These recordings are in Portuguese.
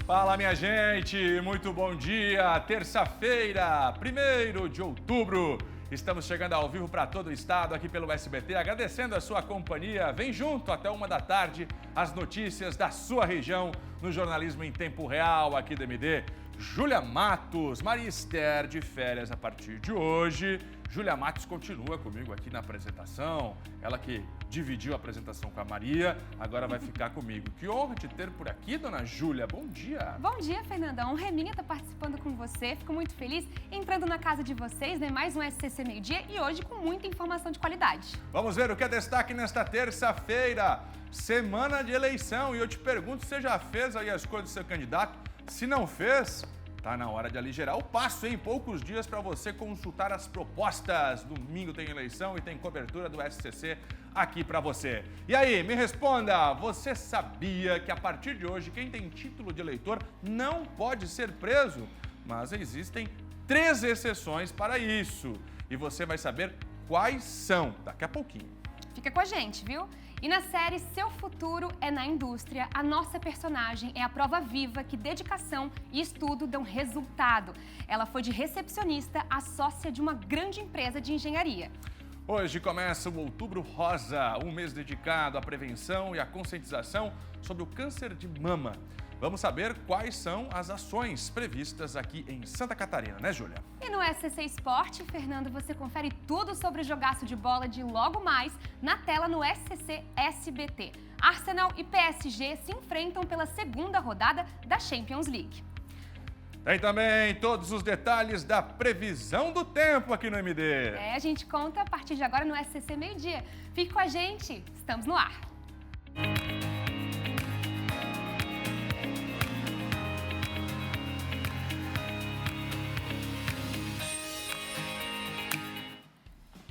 Fala, minha gente, muito bom dia, terça-feira, 1º de outubro. Estamos chegando ao vivo para todo o estado aqui pelo SBT, agradecendo a sua companhia. Vem junto até 1 da tarde, as notícias da sua região no jornalismo em tempo real aqui do MD. Júlia Matos, Maria Esther de férias a partir de hoje. Júlia Matos continua comigo aqui na apresentação, ela que dividiu a apresentação com a Maria, agora vai ficar comigo. Que honra te ter por aqui, dona Júlia, bom dia. Bom dia, Fernandão, honra é minha estar participando com você, fico muito feliz entrando na casa de vocês, né? Mais um SCC Meio-Dia e hoje com muita informação de qualidade. Vamos ver o que é destaque nesta terça-feira, semana de eleição, e eu te pergunto, você já fez aí a escolha do seu candidato? Se não fez, tá na hora de aligerar o passo, hein? Poucos dias para você consultar as propostas. Domingo tem eleição e tem cobertura do SCC aqui para você. E aí, me responda, você sabia que a partir de hoje quem tem título de eleitor não pode ser preso? Mas existem 3 exceções para isso. E você vai saber quais são daqui a pouquinho. Fica com a gente, viu? E na série Seu Futuro é na Indústria, a nossa personagem é a prova viva que dedicação e estudo dão resultado. Ela foi de recepcionista a sócia de uma grande empresa de engenharia. Hoje começa o Outubro Rosa, um mês dedicado à prevenção e à conscientização sobre o câncer de mama. Vamos saber quais são as ações previstas aqui em Santa Catarina, né, Júlia? E no SCC Esporte, Fernando, você confere tudo sobre o jogaço de bola de logo mais na tela no SCC SBT. Arsenal e PSG se enfrentam pela 2ª rodada da Champions League. Tem também todos os detalhes da previsão do tempo aqui no MD. A gente conta a partir de agora no SCC Meio-Dia. Fique com a gente, estamos no ar.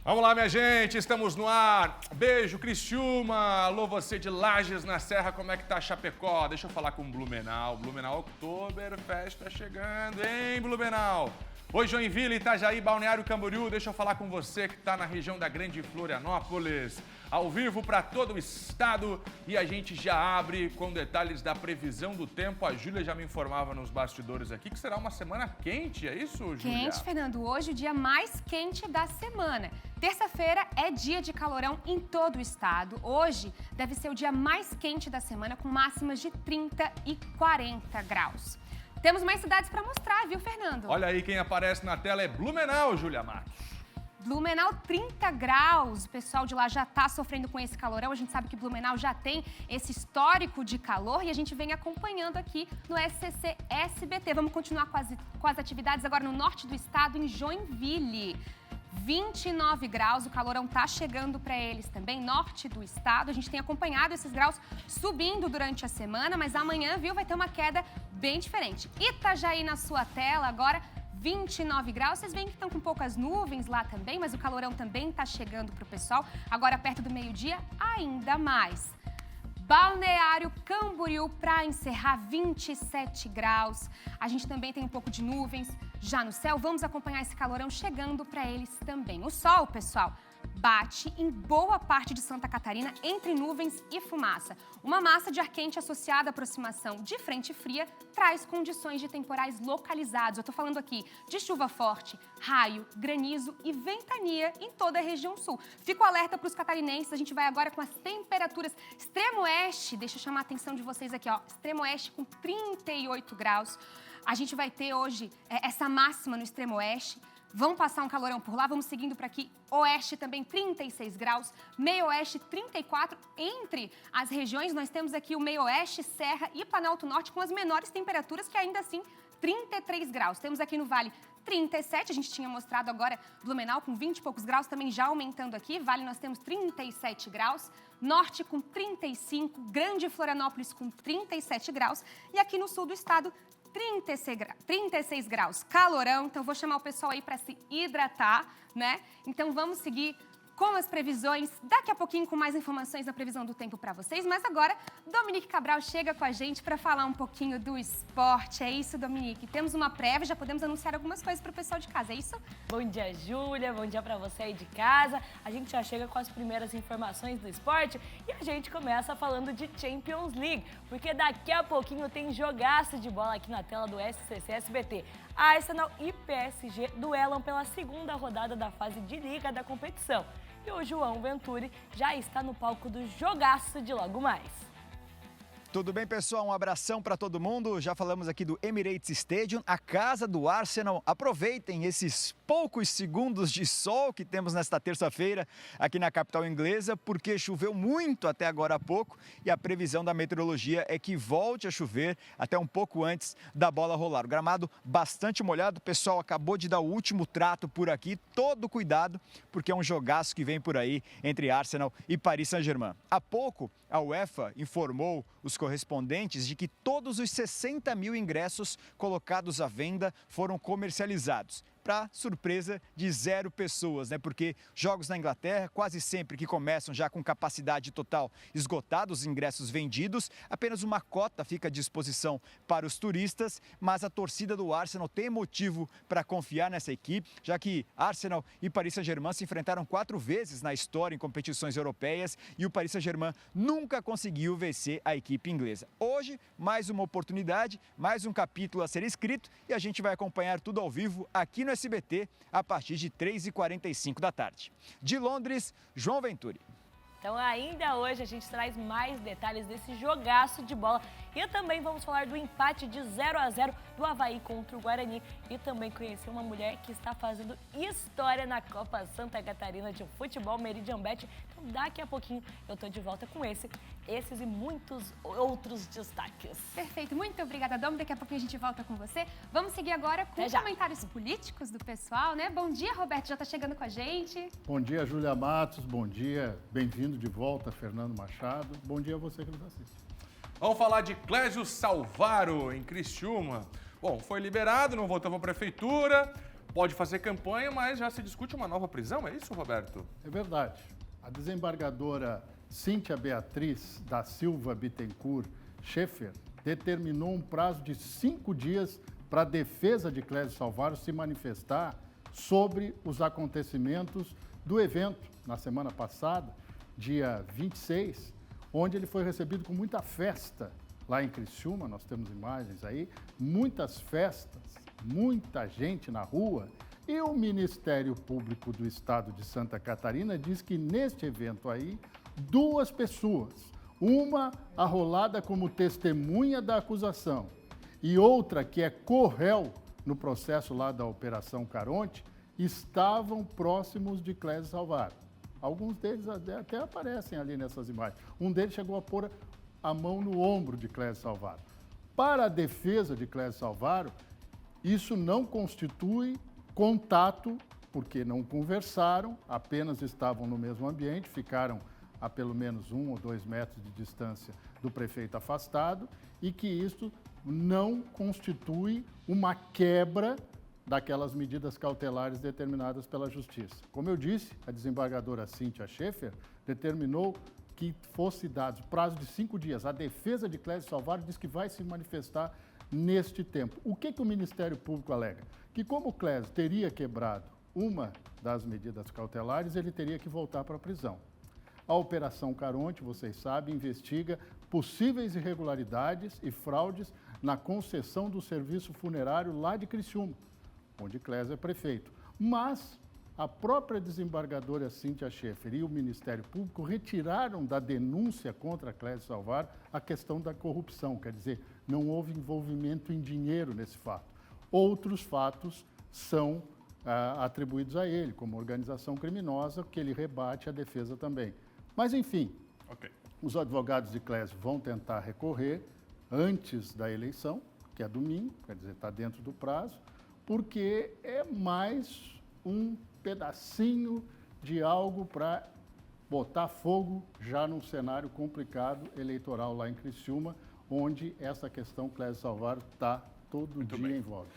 Vamos lá, minha gente, estamos no ar. Beijo, Criciúma. Alô, você de Lages na Serra, como é que tá Chapecó? Deixa eu falar com Blumenau. Blumenau Oktoberfest tá chegando, hein, Blumenau? Oi, Joinville, Itajaí, Balneário Camboriú. Deixa eu falar com você que tá na região da Grande Florianópolis. Ao vivo para todo o estado e a gente já abre com detalhes da previsão do tempo. A Júlia já me informava nos bastidores aqui que será uma semana quente, é isso, Júlia? Quente, Fernando. Hoje o dia mais quente da semana. Terça-feira é dia de calorão em todo o estado. Hoje deve ser o dia mais quente da semana com máximas de 30 e 40 graus. Temos mais cidades para mostrar, viu, Fernando? Olha aí, quem aparece na tela é Blumenau, Júlia Matos. Blumenau, 30 graus. O pessoal de lá já está sofrendo com esse calorão. A gente sabe que Blumenau já tem esse histórico de calor e a gente vem acompanhando aqui no SCC SBT. Vamos continuar com as atividades agora no norte do estado, em Joinville. 29 graus, o calorão tá chegando para eles também, norte do estado. A gente tem acompanhado esses graus subindo durante a semana, mas amanhã, viu, vai ter uma queda bem diferente. Itajaí na sua tela agora, 29 graus. Vocês veem que estão com poucas nuvens lá também, mas o calorão também tá chegando pro pessoal. Agora, perto do meio-dia, ainda mais. Balneário Camboriú, para encerrar, 27 graus. A gente também tem um pouco de nuvens já no céu. Vamos acompanhar esse calorão chegando para eles também. O sol, pessoal, bate em boa parte de Santa Catarina entre nuvens e fumaça. Uma massa de ar quente associada à aproximação de frente fria traz condições de temporais localizados. Eu estou falando aqui de chuva forte, raio, granizo e ventania em toda a região sul. Fico alerta para os catarinenses, a gente vai agora com as temperaturas extremo oeste. Deixa eu chamar a atenção de vocês aqui, ó. Extremo oeste com 38 graus. A gente vai ter hoje essa máxima no extremo oeste. Vão passar um calorão por lá, vamos seguindo para aqui. Oeste também 36 graus, meio oeste 34. Entre as regiões nós temos aqui o meio oeste, Serra e Planalto Norte com as menores temperaturas, que ainda assim 33 graus. Temos aqui no Vale 37, a gente tinha mostrado agora Blumenau com 20 e poucos graus, também já aumentando aqui. Vale nós temos 37 graus, Norte com 35, Grande Florianópolis com 37 graus e aqui no sul do estado 36 graus, calorão. Então vou chamar o pessoal aí para se hidratar, né? Então vamos seguir com as previsões. Daqui a pouquinho com mais informações da previsão do tempo para vocês. Mas agora, Dominique Cabral chega com a gente para falar um pouquinho do esporte. É isso, Dominique? Temos uma prévia, já podemos anunciar algumas coisas para o pessoal de casa, é isso? Bom dia, Júlia. Bom dia para você aí de casa. A gente já chega com as primeiras informações do esporte e a gente começa falando de Champions League, porque daqui a pouquinho tem jogaço de bola aqui na tela do SCC SBT. Arsenal e PSG duelam pela segunda rodada da fase de liga da competição. E o João Venturi já está no palco do jogaço de logo mais. Tudo bem, pessoal? Um abração para todo mundo. Já falamos aqui do Emirates Stadium, a casa do Arsenal. Aproveitem esses poucos segundos de sol que temos nesta terça-feira aqui na capital inglesa, porque choveu muito até agora há pouco e a previsão da meteorologia é que volte a chover até um pouco antes da bola rolar. O gramado bastante molhado, o pessoal acabou de dar o último trato por aqui. Todo cuidado, porque é um jogaço que vem por aí entre Arsenal e Paris Saint-Germain. Há pouco, a UEFA informou os correspondentes de que todos os 60 mil ingressos colocados à venda foram comercializados. Para surpresa de 0 pessoas, né? Porque jogos na Inglaterra, quase sempre que começam já com capacidade total esgotados, os ingressos vendidos, apenas uma cota fica à disposição para os turistas, mas a torcida do Arsenal tem motivo para confiar nessa equipe, já que Arsenal e Paris Saint-Germain se enfrentaram 4 vezes na história em competições europeias e o Paris Saint-Germain nunca conseguiu vencer a equipe inglesa. Hoje, mais uma oportunidade, mais um capítulo a ser escrito e a gente vai acompanhar tudo ao vivo aqui no SBT a partir de 3h45 da tarde. De Londres, João Venturi. Então ainda hoje a gente traz mais detalhes desse jogaço de bola e também vamos falar do empate de 0-0 do Avaí contra o Guarani e também conhecer uma mulher que está fazendo história na Copa Santa Catarina de Futebol Meridian Bet. Então daqui a pouquinho eu tô de volta com esses e muitos outros destaques. Perfeito, muito obrigada, Dom. Daqui a pouquinho a gente volta com você. Vamos seguir agora com comentários políticos do pessoal, né? Bom dia, Roberto, já tá chegando com a gente. Bom dia, Júlia Matos, bom dia, bem-vindo de volta, Fernando Machado. Bom dia a você que nos assiste. Vamos falar de Clésio Salvaro, em Criciúma. Bom, foi liberado, não voltou para a prefeitura, pode fazer campanha, mas já se discute uma nova prisão, é isso, Roberto? É verdade. A desembargadora Cíntia Beatriz da Silva Bittencourt Schaeffer determinou um prazo de 5 dias para a defesa de Clésio Salvaro se manifestar sobre os acontecimentos do evento na semana passada, dia 26, onde ele foi recebido com muita festa lá em Criciúma, nós temos imagens aí, muitas festas, muita gente na rua, e o Ministério Público do Estado de Santa Catarina diz que neste evento aí, 2 pessoas, uma arrolada como testemunha da acusação e outra que é co-réu no processo lá da Operação Caronte, estavam próximos de Clésio Salvaro. Alguns deles até aparecem ali nessas imagens. Um deles chegou a pôr a mão no ombro de Clésio Salvaro. Para a defesa de Clésio Salvaro, isso não constitui contato, porque não conversaram, apenas estavam no mesmo ambiente, ficaram a pelo menos 1 ou 2 metros de distância do prefeito afastado, e que isso não constitui uma quebra daquelas medidas cautelares determinadas pela Justiça. Como eu disse, a desembargadora Cíntia Schaeffer determinou que fosse dado prazo de 5 dias. A defesa de Clésio Salvaro diz que vai se manifestar neste tempo. O que o Ministério Público alega? Que como o Clésio teria quebrado uma das medidas cautelares, ele teria que voltar para a prisão. A Operação Caronte, vocês sabem, investiga possíveis irregularidades e fraudes na concessão do serviço funerário lá de Criciúma, onde Clésio é prefeito. Mas a própria desembargadora Cíntia Schaeffer e o Ministério Público retiraram da denúncia contra Clésio Salvaro a questão da corrupção, quer dizer, não houve envolvimento em dinheiro nesse fato. Outros fatos são atribuídos a ele, como organização criminosa, que ele rebate a defesa também. Mas, enfim, os advogados de Clésio vão tentar recorrer antes da eleição, que é domingo, quer dizer, está dentro do prazo, porque é mais um pedacinho de algo para botar fogo já num cenário complicado eleitoral lá em Criciúma, onde essa questão Clésio Salvaro está todo dia em voga.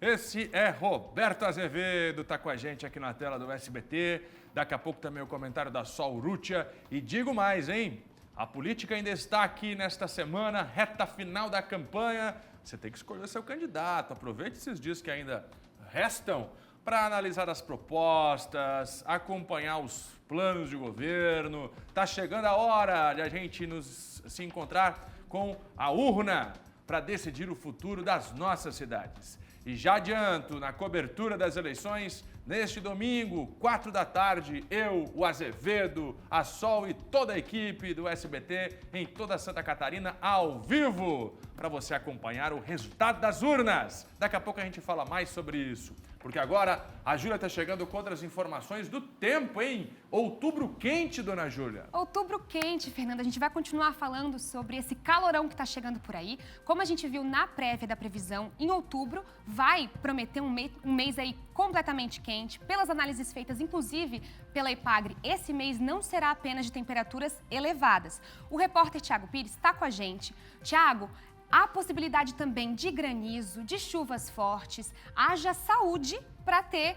Esse é Roberto Azevedo, tá com a gente aqui na tela do SBT. Daqui a pouco também o comentário da Sol Rútia. E digo mais, hein? A política ainda está aqui nesta semana, reta final da campanha. Você tem que escolher seu candidato. Aproveite esses dias que ainda restam para analisar as propostas, acompanhar os planos de governo. Tá chegando a hora de a gente se encontrar com a urna para decidir o futuro das nossas cidades. E já adianto, na cobertura das eleições, neste domingo, 4 da tarde, eu, o Azevedo, a Sol e toda a equipe do SBT em toda Santa Catarina, ao vivo, para você acompanhar o resultado das urnas. Daqui a pouco a gente fala mais sobre isso. Porque agora a Júlia está chegando com outras informações do tempo, hein? Outubro quente, dona Júlia. Outubro quente, Fernanda. A gente vai continuar falando sobre esse calorão que está chegando por aí. Como a gente viu na prévia da previsão, em outubro vai prometer um mês aí completamente quente. Pelas análises feitas, inclusive, pela Epagre, esse mês não será apenas de temperaturas elevadas. O repórter Thiago Pires está com a gente. Thiago, há possibilidade também de granizo, de chuvas fortes. Haja saúde para ter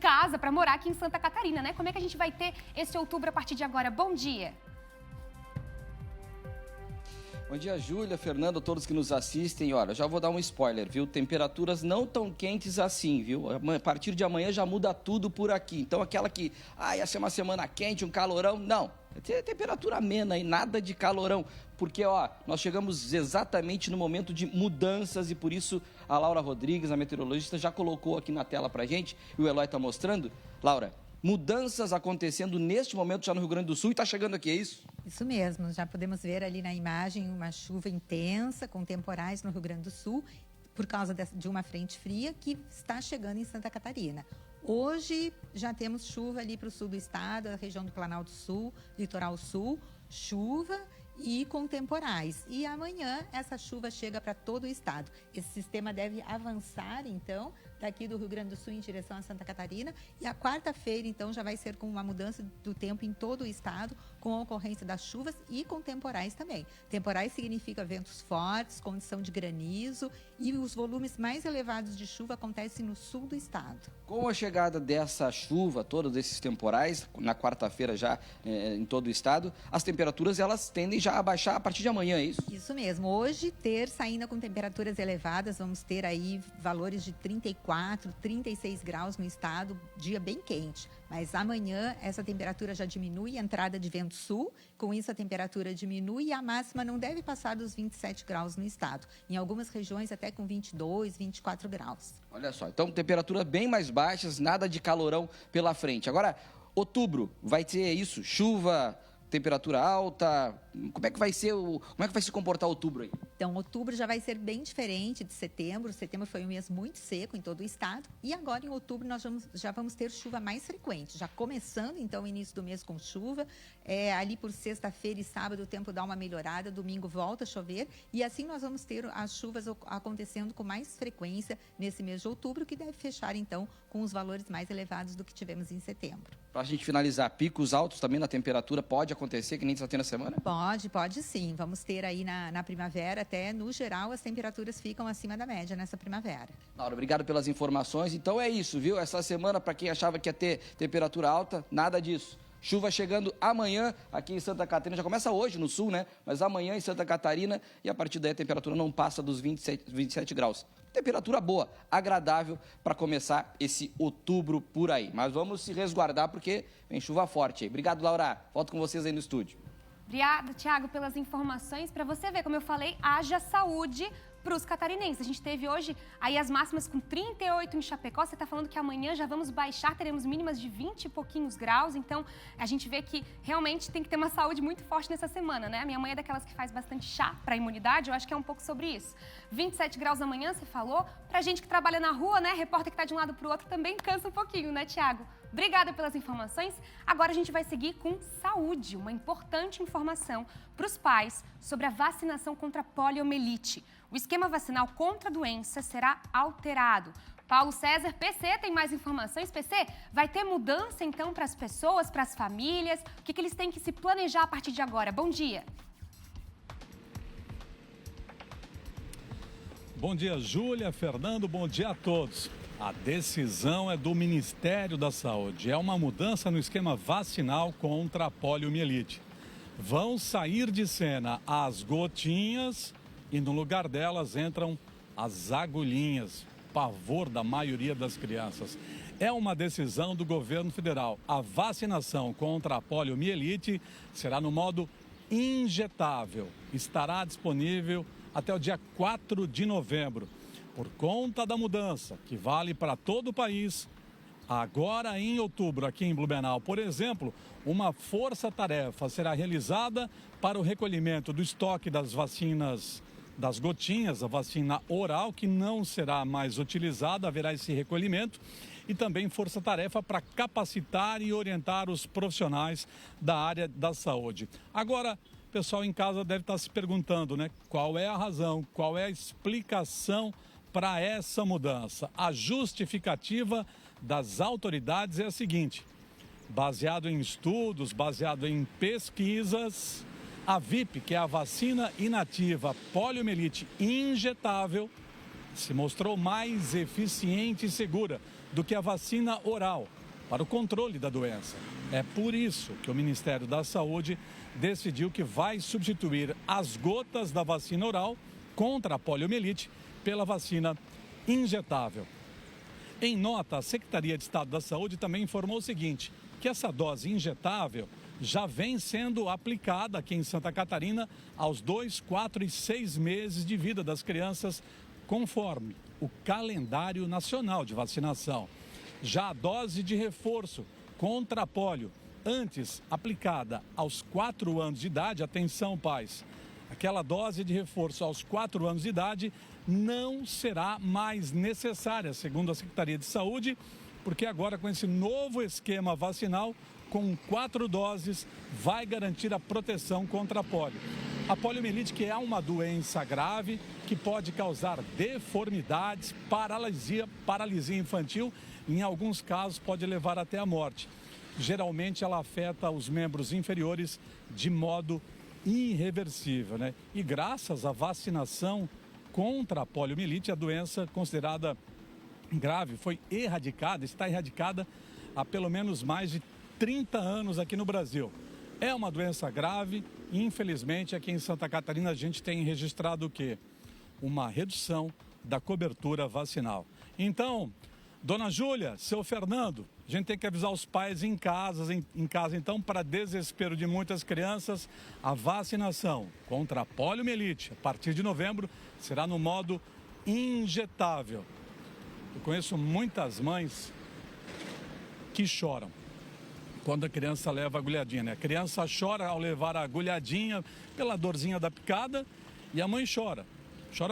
casa, para morar aqui em Santa Catarina, né? Como é que a gente vai ter esse outubro a partir de agora? Bom dia! Bom dia, Júlia, Fernando, todos que nos assistem. Olha, já vou dar um spoiler, viu? Temperaturas não tão quentes assim, viu? A partir de amanhã já muda tudo por aqui. Então, aquela que, ia ser uma semana quente, um calorão, não. É temperatura amena e nada de calorão. Porque, nós chegamos exatamente no momento de mudanças e por isso a Laura Rodrigues, a meteorologista, já colocou aqui na tela pra gente e o Eloy tá mostrando. Laura, mudanças acontecendo neste momento já no Rio Grande do Sul e tá chegando aqui, é isso? Isso mesmo, já podemos ver ali na imagem uma chuva intensa com temporais no Rio Grande do Sul por causa de uma frente fria que está chegando em Santa Catarina. Hoje já temos chuva ali para o sul do estado, a região do Planalto Sul, Litoral Sul, chuva e com temporais. E amanhã essa chuva chega para todo o estado. Esse sistema deve avançar, então, daqui do Rio Grande do Sul em direção a Santa Catarina. E a quarta-feira, então, já vai ser com uma mudança do tempo em todo o estado, com a ocorrência das chuvas e com temporais também. Temporais significa ventos fortes, condição de granizo e os volumes mais elevados de chuva acontecem no sul do estado. Com a chegada dessa chuva, todos esses temporais, na quarta-feira já em todo o estado, as temperaturas elas tendem já a baixar a partir de amanhã, é isso? Isso mesmo. Hoje, terça, ainda com temperaturas elevadas, vamos ter aí valores de 34, 36 graus no estado, dia bem quente. Mas amanhã essa temperatura já diminui, entrada de vento sul, com isso a temperatura diminui e a máxima não deve passar dos 27 graus no estado. Em algumas regiões até com 22, 24 graus. Olha só, então temperaturas bem mais baixas, nada de calorão pela frente. Agora, outubro, vai ter isso, chuva, temperatura alta, como é que vai se comportar outubro aí? Então, outubro já vai ser bem diferente de setembro. Setembro foi um mês muito seco em todo o estado. E agora, em outubro, nós já vamos ter chuva mais frequente. Já começando, então, o início do mês com chuva. Ali por sexta-feira e sábado, o tempo dá uma melhorada. Domingo volta a chover. E assim nós vamos ter as chuvas acontecendo com mais frequência nesse mês de outubro, que deve fechar, então, com os valores mais elevados do que tivemos em setembro. Para a gente finalizar, picos altos também na temperatura pode acontecer, que nem está tendo na semana? Pode sim. Vamos ter aí na primavera, até no geral, as temperaturas ficam acima da média nessa primavera. Laura, obrigado pelas informações. Então é isso, viu? Essa semana, para quem achava que ia ter temperatura alta, nada disso. Chuva chegando amanhã aqui em Santa Catarina, já começa hoje no sul, né? Mas amanhã em Santa Catarina e a partir daí a temperatura não passa dos 27 graus. Temperatura boa, agradável para começar esse outubro por aí. Mas vamos se resguardar porque vem chuva forte aí. Obrigado, Laura. Volto com vocês aí no estúdio. Obrigada, Thiago, pelas informações. Para você ver, como eu falei, haja saúde para os catarinenses. A gente teve hoje aí as máximas com 38 em Chapecó. Você está falando que amanhã já vamos baixar, teremos mínimas de 20 e pouquinhos graus. Então, a gente vê que realmente tem que ter uma saúde muito forte nessa semana, né? Minha mãe é daquelas que faz bastante chá para imunidade. Eu acho que é um pouco sobre isso. 27 graus amanhã, você falou. Pra gente que trabalha na rua, né? Repórter que está de um lado para o outro também cansa um pouquinho, né, Thiago? Obrigada pelas informações. Agora a gente vai seguir com saúde, uma importante informação para os pais sobre a vacinação contra a poliomielite. O esquema vacinal contra a doença será alterado. Paulo César, PC, tem mais informações? PC, vai ter mudança então para as pessoas, para as famílias? O que eles têm que se planejar a partir de agora? Bom dia. Bom dia, Júlia, Fernando, bom dia a todos. A decisão é do Ministério da Saúde. É uma mudança no esquema vacinal contra a poliomielite. Vão sair de cena as gotinhas e no lugar delas entram as agulhinhas. Pavor da maioria das crianças. É uma decisão do governo federal. A vacinação contra a poliomielite será no modo injetável. Estará disponível até o dia 4 de novembro. Por conta da mudança, que vale para todo o país, agora em outubro, aqui em Blumenau, por exemplo, uma força-tarefa será realizada para o recolhimento do estoque das vacinas, das gotinhas, a vacina oral, que não será mais utilizada, haverá esse recolhimento, e também força-tarefa para capacitar e orientar os profissionais da área da saúde. Agora, o pessoal em casa deve estar se perguntando, né? Qual é a razão, qual é a explicação para essa mudança? A justificativa das autoridades é a seguinte: baseado em estudos, baseado em pesquisas, a VIP, que é a vacina inativa poliomielite injetável, se mostrou mais eficiente e segura do que a vacina oral para o controle da doença. É por isso que o Ministério da Saúde decidiu que vai substituir as gotas da vacina oral contra a poliomielite pela vacina injetável. Em nota, a Secretaria de Estado da Saúde também informou o seguinte, que essa dose injetável já vem sendo aplicada aqui em Santa Catarina aos 2, 4 e 6 meses de vida das crianças, conforme o calendário nacional de vacinação. Já a dose de reforço contra a polio, antes aplicada aos 4 anos de idade, atenção pais, aquela dose de reforço aos 4 anos de idade não será mais necessária, segundo a Secretaria de Saúde, porque agora com esse novo esquema vacinal, com 4 doses, vai garantir a proteção contra a polio. A poliomielite, que é uma doença grave, que pode causar deformidades, paralisia infantil, em alguns casos pode levar até a morte. Geralmente ela afeta os membros inferiores de modo irreversível, né? E graças à vacinação contra a poliomielite, a doença considerada grave foi erradicada, está erradicada há pelo menos mais de 30 anos aqui no Brasil. É uma doença grave e, infelizmente, aqui em Santa Catarina a gente tem registrado o quê? Uma redução da cobertura vacinal. Então, dona Júlia, seu Fernando, a gente tem que avisar os pais em casa então, para desespero de muitas crianças, a vacinação contra a poliomielite, a partir de novembro, será no modo injetável. Eu conheço muitas mães que choram quando a criança leva a agulhadinha, né? A criança chora ao levar a agulhadinha pela dorzinha da picada e a mãe chora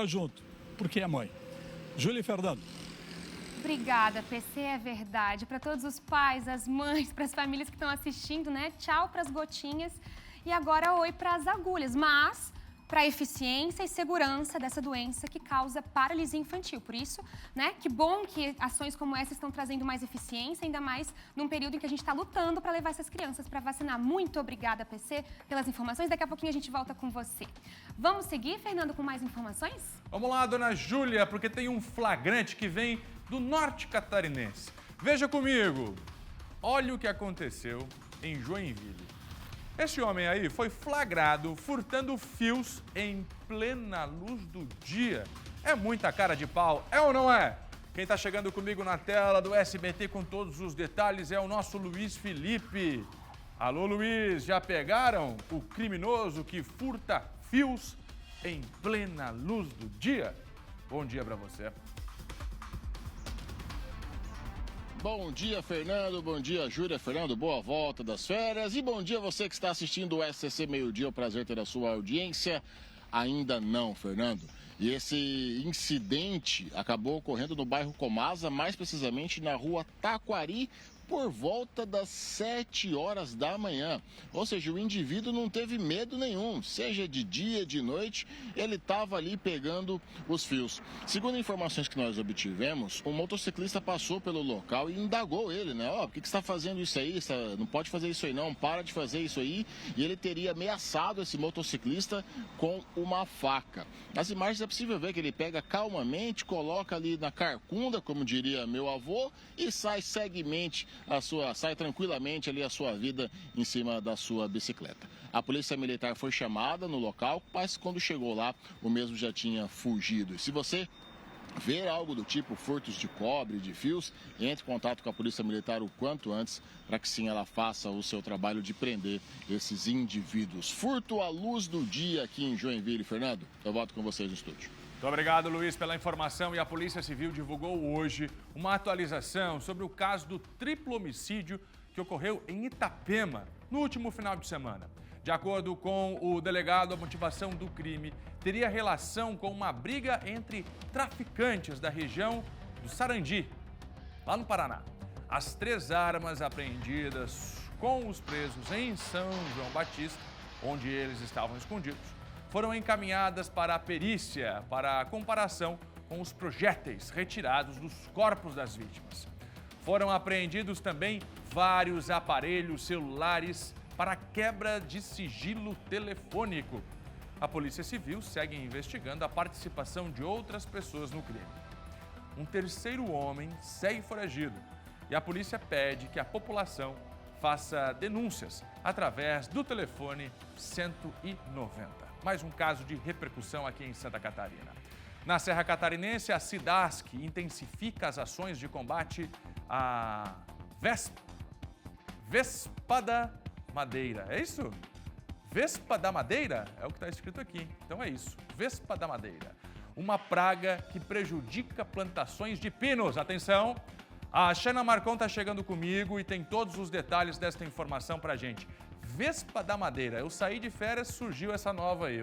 junto, porque é mãe. Júlia e Fernando. Obrigada, PC, é verdade. Para todos os pais, as mães, para as famílias que estão assistindo, né? Tchau para as gotinhas e agora oi para as agulhas, mas para a eficiência e segurança dessa doença que causa paralisia infantil. Por isso, né, que bom que ações como essa estão trazendo mais eficiência, ainda mais num período em que a gente está lutando para levar essas crianças para vacinar. Muito obrigada, PC, pelas informações. Daqui a pouquinho a gente volta com você. Vamos seguir, Fernando, com mais informações? Vamos lá, dona Júlia, porque tem um flagrante que vem do norte catarinense. Veja comigo. Olha o que aconteceu em Joinville. Esse homem aí foi flagrado furtando fios em plena luz do dia. É muita cara de pau, é ou não é? Quem está chegando comigo na tela do SBT com todos os detalhes é o nosso Luiz Felipe. Alô, Luiz, já pegaram o criminoso que furta fios em plena luz do dia? Bom dia para você. Bom dia, Fernando. Bom dia, Júlia. Fernando, boa volta das férias. E bom dia você que está assistindo o SCC Meio-Dia. É um prazer ter a sua audiência. Ainda não, Fernando. E esse incidente acabou ocorrendo no bairro Comasa, mais precisamente na rua Taquari, por volta das 7 horas da manhã. Ou seja, o indivíduo não teve medo nenhum, seja de dia, de noite, ele estava ali pegando os fios. Segundo informações que nós obtivemos, o motociclista passou pelo local e indagou ele, né? Ó, por que você está fazendo isso aí? Você não pode fazer isso aí não, para de fazer isso aí. E ele teria ameaçado esse motociclista com uma faca. Nas imagens é possível ver que ele pega calmamente, coloca ali na carcunda, como diria meu avô, e sai tranquilamente ali a sua vida em cima da sua bicicleta. A polícia militar foi chamada no local, mas quando chegou lá, o mesmo já tinha fugido. E se você ver algo do tipo furtos de cobre, de fios, entre em contato com a Polícia Militar o quanto antes, para que sim ela faça o seu trabalho de prender esses indivíduos. Furto à luz do dia aqui em Joinville. Fernando, eu volto com vocês no estúdio. Muito obrigado, Luiz, pela informação. E a Polícia Civil divulgou hoje uma atualização sobre o caso do triplo homicídio que ocorreu em Itapema no último final de semana. De acordo com o delegado, a motivação do crime teria relação com uma briga entre traficantes da região do Sarandi, lá no Paraná. As 3 armas apreendidas com os presos em São João Batista, onde eles estavam escondidos, foram encaminhadas para a perícia para a comparação com os projéteis retirados dos corpos das vítimas. Foram apreendidos também vários aparelhos celulares para quebra de sigilo telefônico. A Polícia Civil segue investigando a participação de outras pessoas no crime. Um terceiro homem segue foragido e a polícia pede que a população faça denúncias através do telefone 190. Mais um caso de repercussão aqui em Santa Catarina. Na Serra Catarinense, a Cidasc intensifica as ações de combate à Vespa da Madeira. É isso? Vespa da Madeira? É o que está escrito aqui. Então é isso. Vespa da Madeira. Uma praga que prejudica plantações de pinos. Atenção! A Xana Marcon está chegando comigo e tem todos os detalhes desta informação para a gente. Vespa da Madeira. Eu saí de férias, surgiu essa nova aí,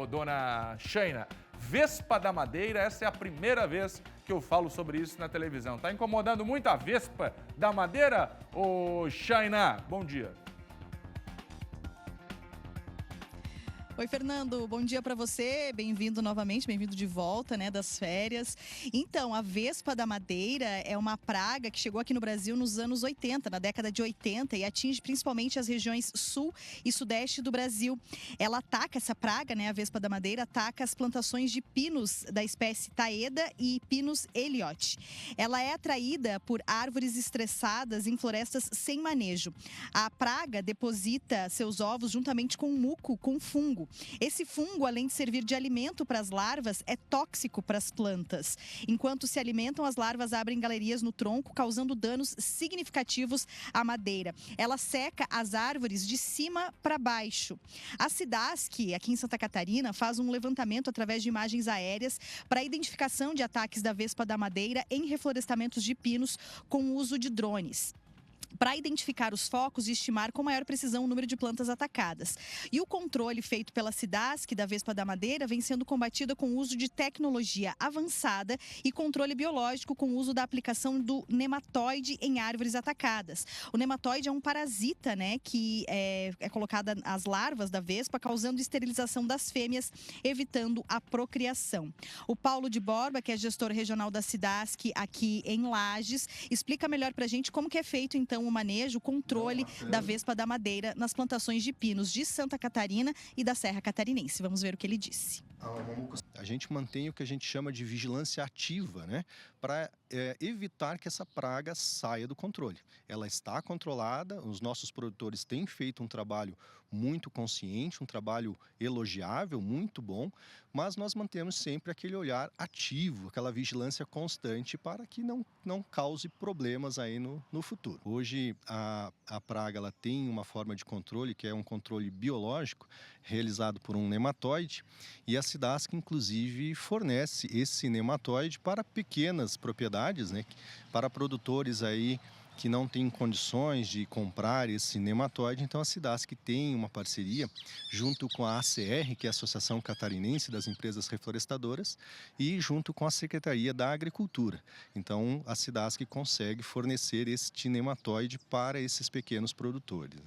dona Xana. Vespa da Madeira, essa é a primeira vez que eu falo sobre isso na televisão. Tá incomodando muito a Vespa da Madeira? Ô, Xana, bom dia. Oi, Fernando, bom dia para você, bem-vindo novamente, bem-vindo de volta, né, das férias. Então, a Vespa da Madeira é uma praga que chegou aqui no Brasil nos anos 80, na década de 80, e atinge principalmente as regiões sul e sudeste do Brasil. Ela ataca, essa praga, né, a Vespa da Madeira, ataca as plantações de pinos da espécie Taeda e Pinus Elliott. Ela é atraída por árvores estressadas em florestas sem manejo. A praga deposita seus ovos juntamente com muco, com fungo. Esse fungo, além de servir de alimento para as larvas, é tóxico para as plantas. Enquanto se alimentam, as larvas abrem galerias no tronco, causando danos significativos à madeira. Ela seca as árvores de cima para baixo. A Cidasc, aqui em Santa Catarina, faz um levantamento através de imagens aéreas para a identificação de ataques da Vespa da Madeira em reflorestamentos de pinos com o uso de drones, para identificar os focos e estimar com maior precisão o número de plantas atacadas. E o controle feito pela Cidasc da Vespa da Madeira vem sendo combatida com o uso de tecnologia avançada e controle biológico com o uso da aplicação do nematóide em árvores atacadas. O nematóide é um parasita, né, que é colocada nas larvas da Vespa, causando esterilização das fêmeas, evitando a procriação. O Paulo de Borba, que é gestor regional da Cidasc aqui em Lages, explica melhor para a gente como que é feito, então, o manejo, o controle da Vespa da Madeira nas plantações de pinos de Santa Catarina e da Serra Catarinense. Vamos ver o que ele disse. A gente mantém o que a gente chama de vigilância ativa, né? Para evitar que essa praga saia do controle. Ela está controlada, os nossos produtores têm feito um trabalho muito consciente, um trabalho elogiável, muito bom, mas nós mantemos sempre aquele olhar ativo, aquela vigilância constante para que não cause problemas aí no futuro. Hoje a praga ela tem uma forma de controle que é um controle biológico realizado por um nematóide, e a Cidasc inclusive fornece esse nematóide para pequenas propriedades, né, para produtores aí que não têm condições de comprar esse nematóide. Então a Cidasc tem uma parceria junto com a ACR, que é a Associação Catarinense das Empresas Reflorestadoras, e junto com a Secretaria da Agricultura. Então a Cidasc consegue fornecer este nematóide para esses pequenos produtores.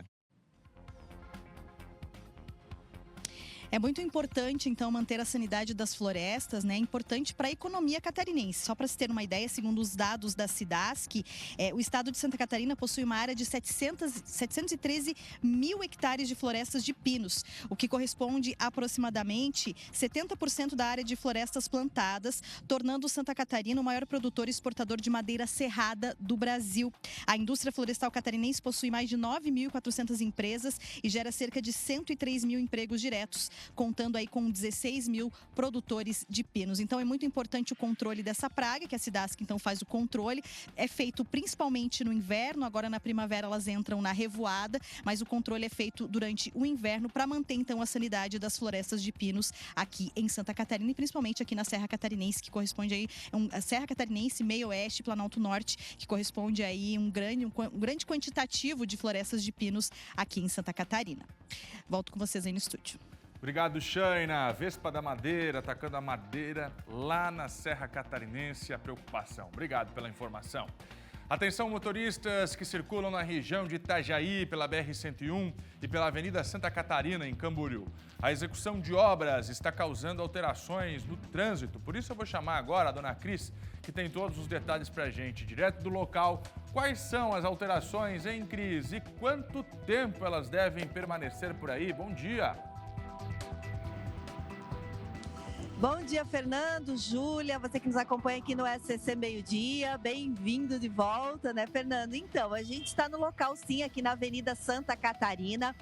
É muito importante, então, manter a sanidade das florestas, né? É importante para a economia catarinense. Só para se ter uma ideia, segundo os dados da Cidasc, o estado de Santa Catarina possui uma área de 713 mil hectares de florestas de pinos, o que corresponde a aproximadamente 70% da área de florestas plantadas, tornando Santa Catarina o maior produtor e exportador de madeira serrada do Brasil. A indústria florestal catarinense possui mais de 9.400 empresas e gera cerca de 103 mil empregos diretos, contando aí com 16 mil produtores de pinos. Então é muito importante o controle dessa praga, que a Cidasc então faz o controle. É feito principalmente no inverno, agora na primavera elas entram na revoada, mas o controle é feito durante o inverno para manter então a sanidade das florestas de pinos aqui em Santa Catarina e principalmente aqui na Serra Catarinense, que corresponde aí a Serra Catarinense, Meio Oeste, Planalto Norte, que corresponde aí um grande quantitativo de florestas de pinos aqui em Santa Catarina. Volto com vocês aí no estúdio. Obrigado, Shaina. Vespa da Madeira, atacando a madeira lá na Serra Catarinense, a preocupação. Obrigado pela informação. Atenção, motoristas que circulam na região de Itajaí, pela BR-101 e pela Avenida Santa Catarina, em Camboriú. A execução de obras está causando alterações no trânsito. Por isso eu vou chamar agora a dona Cris, que tem todos os detalhes pra gente, direto do local. Quais são as alterações, hein, Cris? E quanto tempo elas devem permanecer por aí? Bom dia! Bom dia, Fernando, Júlia, você que nos acompanha aqui no SCC Meio-Dia, bem-vindo de volta, né, Fernando? Então, a gente está no local, sim, aqui na Avenida Santa Catarina,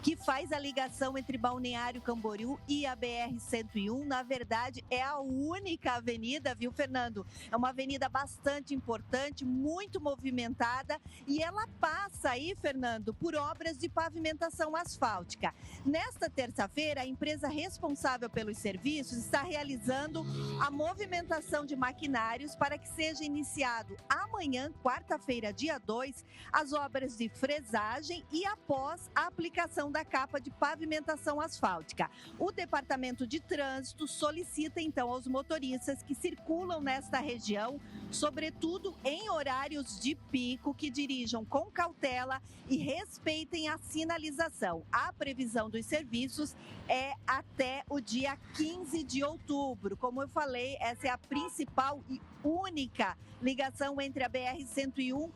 que faz a ligação entre Balneário Camboriú e a BR-101. Na verdade, é a única avenida, viu, Fernando? É uma avenida bastante importante, muito movimentada, e ela passa aí, Fernando, por obras de pavimentação asfáltica. Nesta terça-feira, a empresa responsável pelos serviços está realizando a movimentação de maquinários para que seja iniciado amanhã, quarta-feira, dia 2, as obras de fresagem e após a aplicação da capa de pavimentação asfáltica. O Departamento de Trânsito solicita então aos motoristas que circulam nesta região, sobretudo em horários de pico, que dirijam com cautela e respeitem a sinalização. A previsão dos serviços é até o dia 15 de outubro. Como eu falei, essa é a principal e única ligação entre a BR-101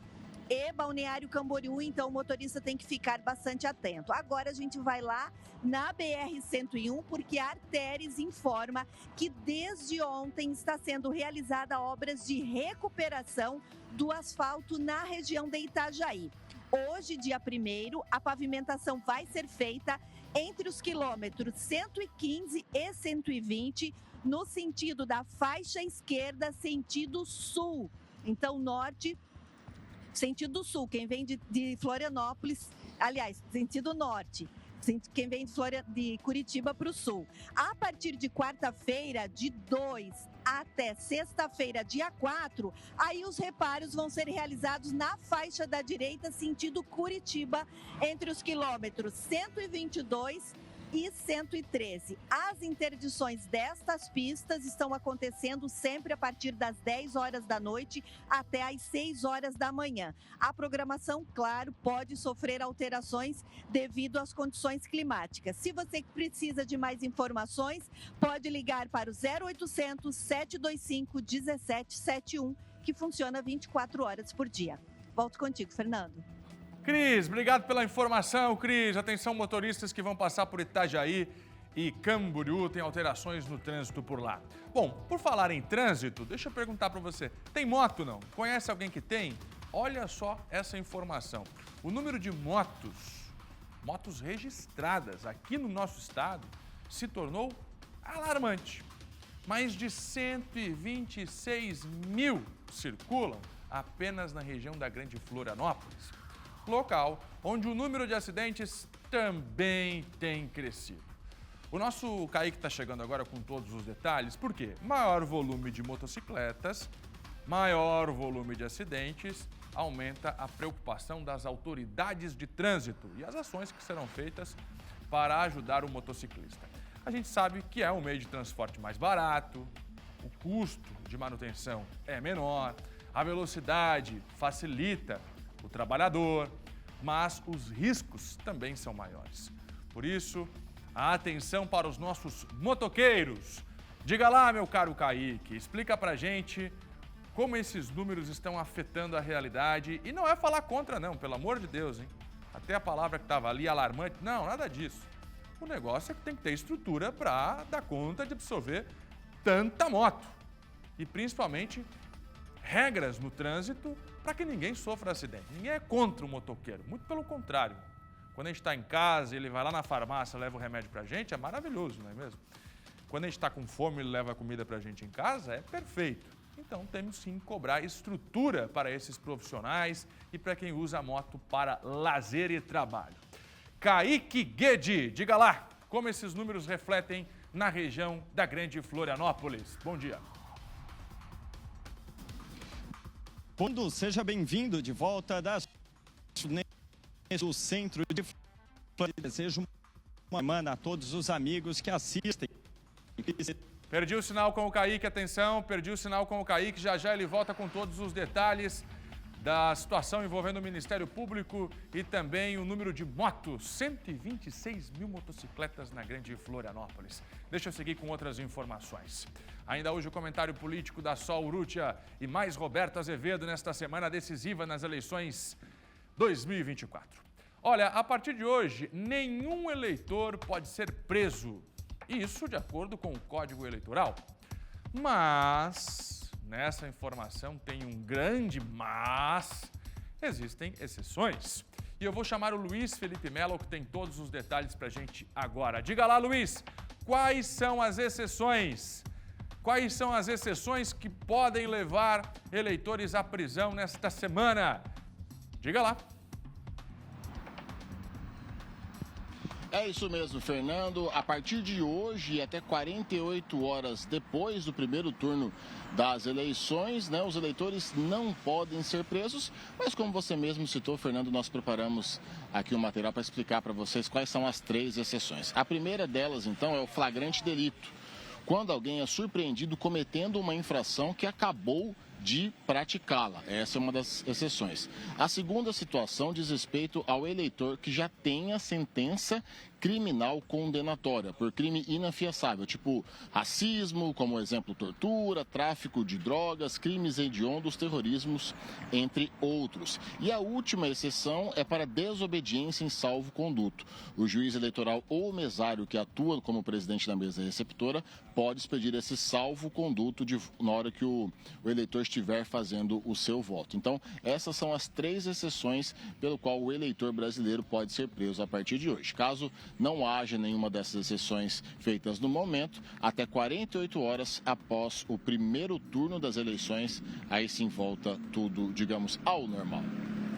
e Balneário Camboriú, então o motorista tem que ficar bastante atento. Agora a gente vai lá na BR-101 porque a Arteres informa que desde ontem está sendo realizada obras de recuperação do asfalto na região de Itajaí. Hoje, dia 1º, a pavimentação vai ser feita entre os quilômetros 115 e 120, no sentido da faixa esquerda, sentido sul. Então, norte, sentido sul. Quem vem de Florianópolis, aliás, sentido norte. Quem vem de Curitiba para o sul. A partir de quarta-feira, de 2 até sexta-feira, dia 4, aí os reparos vão ser realizados na faixa da direita, sentido Curitiba, entre os quilômetros 122 e 113. As interdições destas pistas estão acontecendo sempre a partir das 10 horas da noite até às 6 horas da manhã. A programação, claro, pode sofrer alterações devido às condições climáticas. Se você precisa de mais informações, pode ligar para o 0800 725 1771, que funciona 24 horas por dia. Volto contigo, Fernando. Cris, obrigado pela informação, Cris. Atenção, motoristas que vão passar por Itajaí e Camboriú, tem alterações no trânsito por lá. Bom, por falar em trânsito, deixa eu perguntar para você, tem moto não? Conhece alguém que tem? Olha só essa informação. O número de motos registradas aqui no nosso estado se tornou alarmante. Mais de 126 mil circulam apenas na região da Grande Florianópolis, local onde o número de acidentes também tem crescido. O nosso Kaique está chegando agora com todos os detalhes, por quê? Maior volume de motocicletas Maior volume de acidentes aumenta a preocupação das autoridades de trânsito e as ações que serão feitas para ajudar o motociclista. A gente sabe que é um meio de transporte mais barato, o custo de manutenção é menor, a velocidade facilita o trabalhador, mas os riscos também são maiores. Por isso, a atenção para os nossos motoqueiros. Diga lá, meu caro Kaique, explica pra gente como esses números estão afetando a realidade. E não é falar contra, não, pelo amor de Deus, hein? Até a palavra que estava ali, alarmante, não, nada disso. O negócio é que tem que ter estrutura para dar conta de absorver tanta moto. E principalmente regras no trânsito para que ninguém sofra acidente. Ninguém é contra o motoqueiro, muito pelo contrário. Quando a gente está em casa, ele vai lá na farmácia, leva o remédio para a gente, é maravilhoso, não é mesmo? Quando a gente está com fome, ele leva a comida para a gente em casa, é perfeito. Então, temos sim que cobrar estrutura para esses profissionais e para quem usa a moto para lazer e trabalho. Kaique Guede, diga lá como esses números refletem na região da Grande Florianópolis. Bom dia. Quando seja bem-vindo de volta do centro de Florianópolis. Desejo uma semana a todos os amigos que assistem. Perdi o sinal com o Kaique, atenção, perdi o sinal com o Kaique, já ele volta com todos os detalhes da situação envolvendo o Ministério Público e também o número de motos, 126 mil motocicletas na Grande Florianópolis. Deixa eu seguir com outras informações. Ainda hoje o comentário político da Sol Urrutia e mais Roberto Azevedo nesta semana decisiva nas eleições 2024. Olha, a partir de hoje, nenhum eleitor pode ser preso. Isso de acordo com o Código Eleitoral. Mas, nessa informação tem um grande mas, existem exceções. E eu vou chamar o Luiz Felipe Melo, que tem todos os detalhes pra gente agora. Diga lá, Luiz, quais são as exceções? Quais são as exceções que podem levar eleitores à prisão nesta semana? Diga lá. É isso mesmo, Fernando. A partir de hoje, até 48 horas depois do primeiro turno das eleições, os eleitores não podem ser presos. Mas como você mesmo citou, Fernando, nós preparamos aqui um material para explicar para vocês quais são as 3 exceções. A primeira delas, então, é o flagrante delito. Quando alguém é surpreendido cometendo uma infração que acabou de praticá-la. Essa é uma das exceções. A segunda situação diz respeito ao eleitor que já tenha sentença criminal condenatória por crime inafiançável, tipo racismo, como exemplo tortura, tráfico de drogas, crimes hediondos, terrorismos, entre outros. E a última exceção é para desobediência em salvo-conduto. O juiz eleitoral ou mesário que atua como presidente da mesa receptora pode expedir esse salvo-conduto na hora que o eleitor estiver fazendo o seu voto. Então, essas são as 3 exceções pelo qual o eleitor brasileiro pode ser preso a partir de hoje. Caso não haja nenhuma dessas exceções feitas no momento, até 48 horas após o primeiro turno das eleições, aí sim volta tudo, digamos, ao normal.